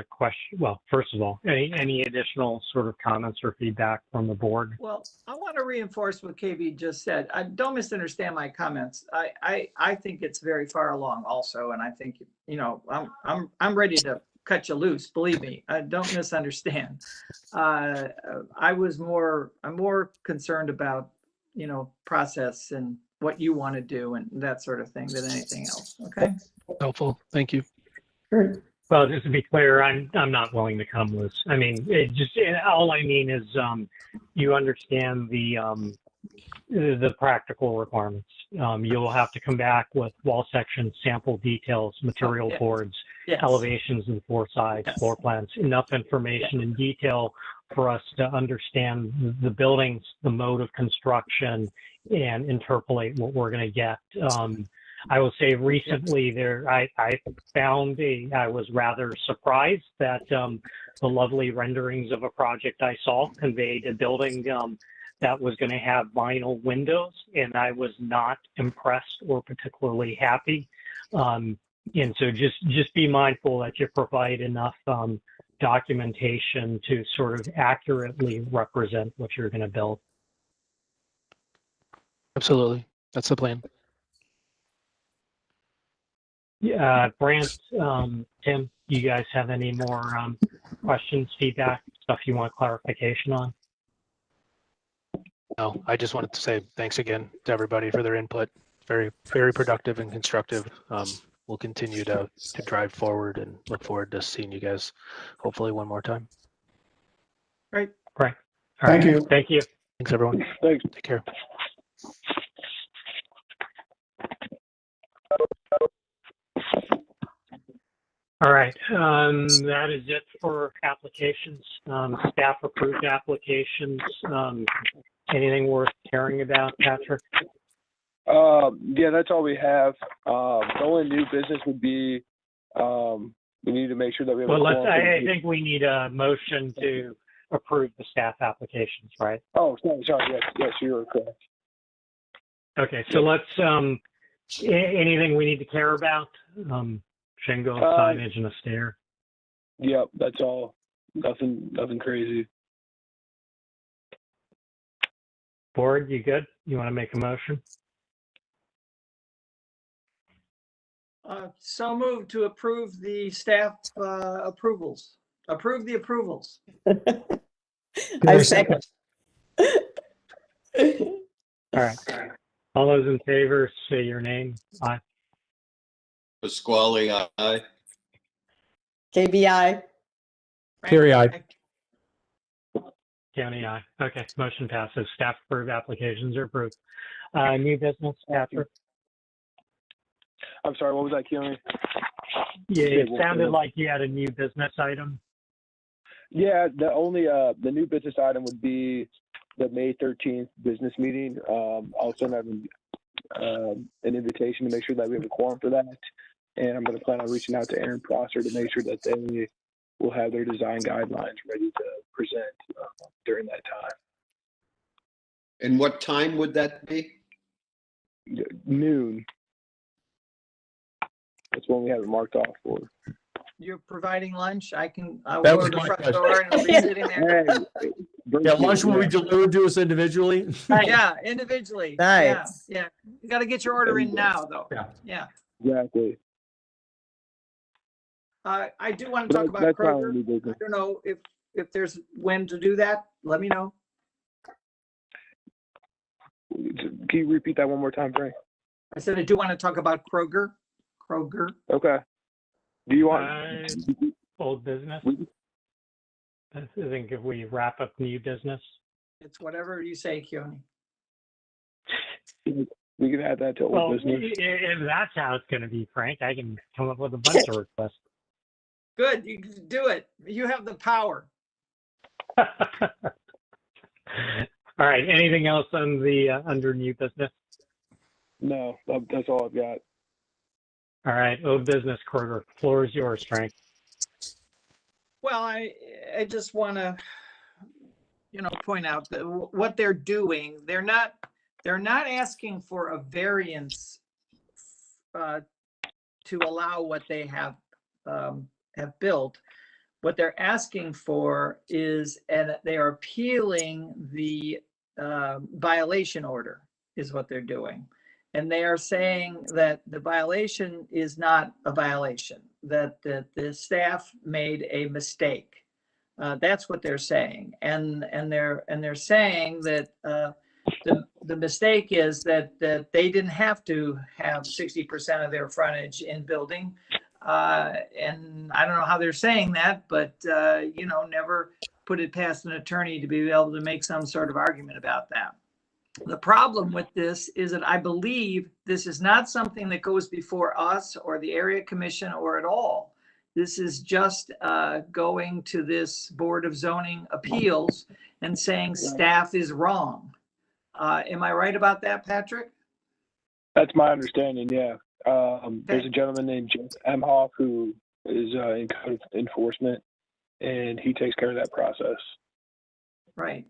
question? Well, first of all, any additional sort of comments or feedback from the board? Well, I want to reinforce what KB just said. I don't misunderstand my comments. I think it's very far along also, and I think, you know, I'm ready to cut you loose. Believe me, I don't misunderstand. I'm more concerned about, you know, process and what you want to do and that sort of thing than anything else. Okay. Helpful. Thank you. Great. Well, just to be clear, I'm not willing to come loose. I mean, all I mean is you understand the practical requirements. You'll have to come back with wall sections, sample details, material boards, elevations of the four sides, floor plans, enough information in detail for us to understand the buildings, the mode of construction, and interpolate what we're going to get. I will say recently I was rather surprised that the lovely renderings of a project I saw conveyed a building that was going to have vinyl windows, and I was not impressed or particularly happy. And so just be mindful that you provide enough documentation to sort of accurately represent what you're going to build. Absolutely. That's the plan. Yeah, Brant, Tim, you guys have any more questions, feedback, stuff you want clarification on? No, I just wanted to say thanks again to everybody for their input. Very, very productive and constructive. We'll continue to drive forward and look forward to seeing you guys hopefully one more time. Right. Right. Thank you. Thank you. Thanks, everyone. Thanks. Take care. All right, that is it for applications. Staff approved applications. Anything worth caring about, Patrick? Yeah, that's all we have. The only new business would be we need to make sure that we have. Well, I think we need a motion to approve the staff applications, right? Oh, sorry. Yes, you're correct. Okay, so let's. Anything we need to care about? Shingle, signage, and a stair. Yep, that's all. Nothing crazy. Board, you good? You want to make a motion? So moved to approve the staff approvals. Approve the approvals. I second. All right. All those in favor, say your name. Aye. Pasquale, aye. KBI. Carrie, aye. County, aye. Okay, motion passes. Staff approved applications are approved. New business, Patrick? I'm sorry, what was that, Keone? Yeah, it well, sounded like you had a new business item. Yeah, the only the new business item would be the May 13th business meeting. I'll send out an invitation to make sure that we have a quorum for that. And I'm going to plan on reaching out to Aaron Prosser to make sure that they will have their design guidelines ready to present during that time. And what time would that be? Noon. That's when we have it marked off for. You're providing lunch? I'll That go was to the my front question. door and it'll be sitting there. Yeah, lunch will be delivered to us individually. Yeah, individually. Nice. Yeah. You got to get your order in now, though. Yeah. Exactly. I do want to talk about Kroger. I don't know if there's when to do that. Let me know. Can you repeat that one more time, Frank? I said I do want to talk about Kroger. Kroger. Okay. Do you want old business? I think if we wrap up new business. It's whatever you say, Keone. We can add that to old business. If that's how it's going to be, Frank, I can come up with a bunch of requests. Good, you can do it. You have the power. All right. Anything else on the under new business? No, that's all I've got. All right. Old business, Kroger. Floor is yours, Frank. Well, I just want to, point out that what they're doing, they're not asking for a variance to allow what they have built. What they're asking for is, and they are appealing the violation order is what they're doing. And they are saying that the violation is not a violation, that the staff made a mistake. That's what they're saying. And they're saying that the mistake is that they didn't have to have 60% of their frontage in building. And I don't know how they're saying that, but never put it past an attorney to be able to make some sort of argument about that. The problem with this is that I believe this is not something that goes before us or the area commission or at all. This is just going to this Board of Zoning Appeals and saying staff is wrong. Am I right about that, Patrick? That's my understanding, yeah. There's a gentleman named Jim Emhoff who is in code enforcement, and he takes care of that process. Right.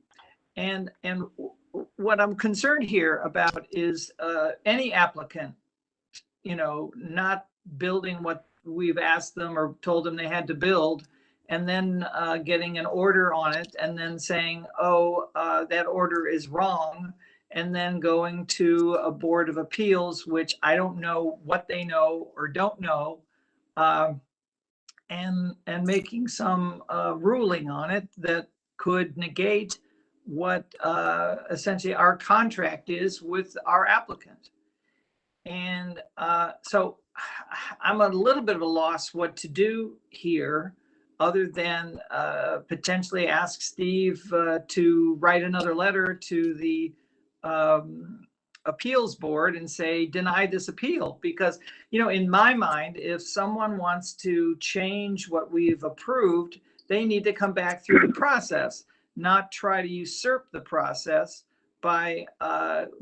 And what I'm concerned here about is any applicant, not building what we've asked them or told them they had to build, and then getting an order on it and then saying, that order is wrong, and then going to a Board of Appeals, which I don't know what they know or don't know, and making some ruling on it that could negate what essentially our contract is with our applicant. And so I'm a little bit of a loss what to do here, other than potentially ask Steve to write another letter to the appeals board and say, deny this appeal. Because, in my mind, if someone wants to change what we've approved, they need to come back through the process, not try to usurp the process by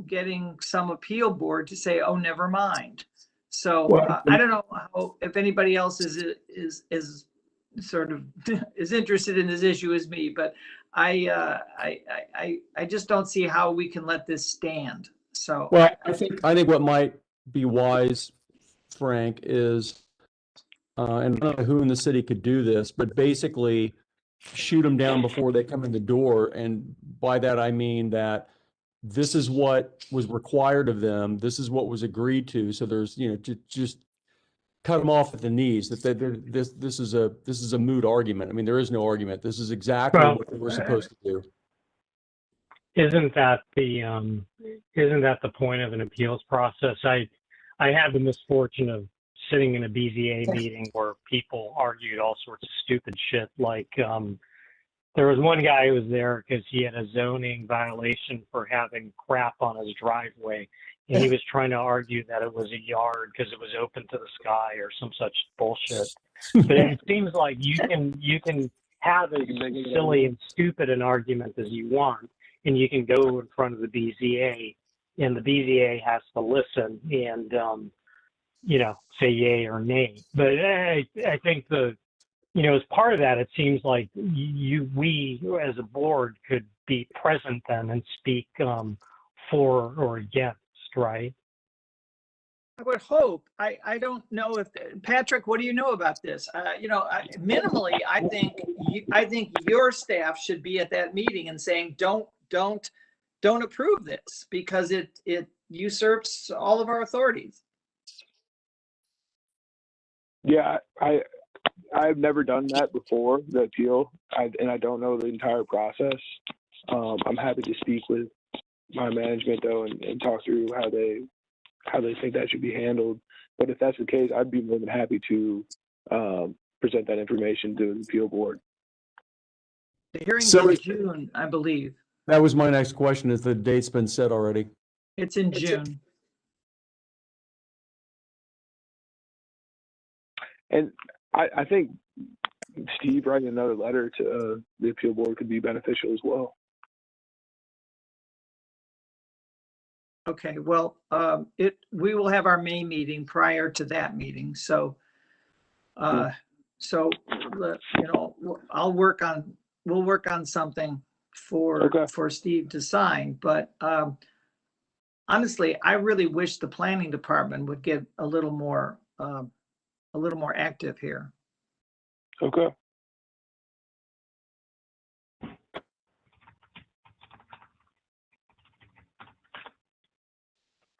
getting some appeal board to say, oh, never mind. So I don't know if anybody else is sort of is interested in this issue as me, but I just don't see how we can let this stand. So well, I think what might be wise, Frank, is and I don't know who in the city could do this, but basically shoot them down before they come in the door. And by that, I mean that this is what was required of them. This is what was agreed to. So there's, just cut them off at the knees. That this is a moot argument. I mean, there is no argument. This is exactly what we're supposed to do. Isn't that the point of an appeals process? I had the misfortune of sitting in a BZA meeting where people argued all sorts of stupid shit. Like there was one guy who was there because he had a zoning violation for having crap on his driveway. and he was trying to argue that it was a yard because it was open to the sky or some such bullshit. But it seems like you can have as silly and stupid an argument as you want, and you can go in front of the BZA, and the BZA has to listen and say yay or nay. But I think as part of that, it seems like we as a board could be present then and speak for or against, right? I would hope. I don't know if Patrick, what do you know about this? Minimally, I think your staff should be at that meeting and saying, don't approve this because it usurps all of our authorities. Yeah, I've never done that before, the appeal, and I don't know the entire process. I'm happy to speak with my management though and talk through how they think that should be handled. But if that's the case, I'd be more than happy to present that information to the appeal board. The hearing's in June, I believe. That was my next question. Is the date's been set already? It's in June. And I think Steve writing another letter to the appeal board could be beneficial as well. Okay, well, we will have our May meeting prior to that meeting, so we'll work on something for Steve to sign. But honestly, I really wish the planning department would get a little more active here. Okay.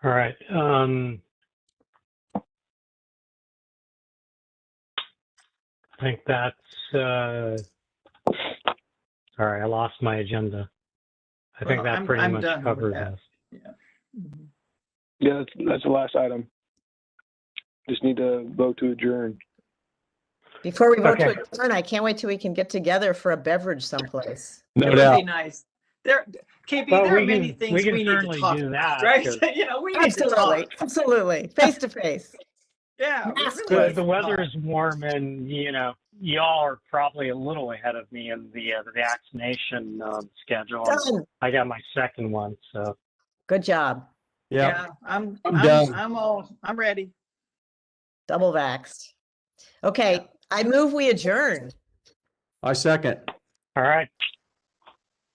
All right. I think that's, sorry, I lost my agenda. I think that pretty much covers us. Yeah, that's the last item. Just need to vote to adjourn. Before we vote to adjourn, I can't wait till we can get together for a beverage someplace. It would be nice. KP, there are many things we need to talk about, right? We need to talk. Absolutely, face to face. Yeah, the weather is warm, and y'all are probably a little ahead of me in the vaccination schedule. Done. I got my second one, so good job. Yeah, I'm ready. Double vaxxed. Okay, I move we adjourn. I second. All right.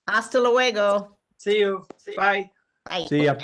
Hasta luego. See you. Bye. Bye. See ya.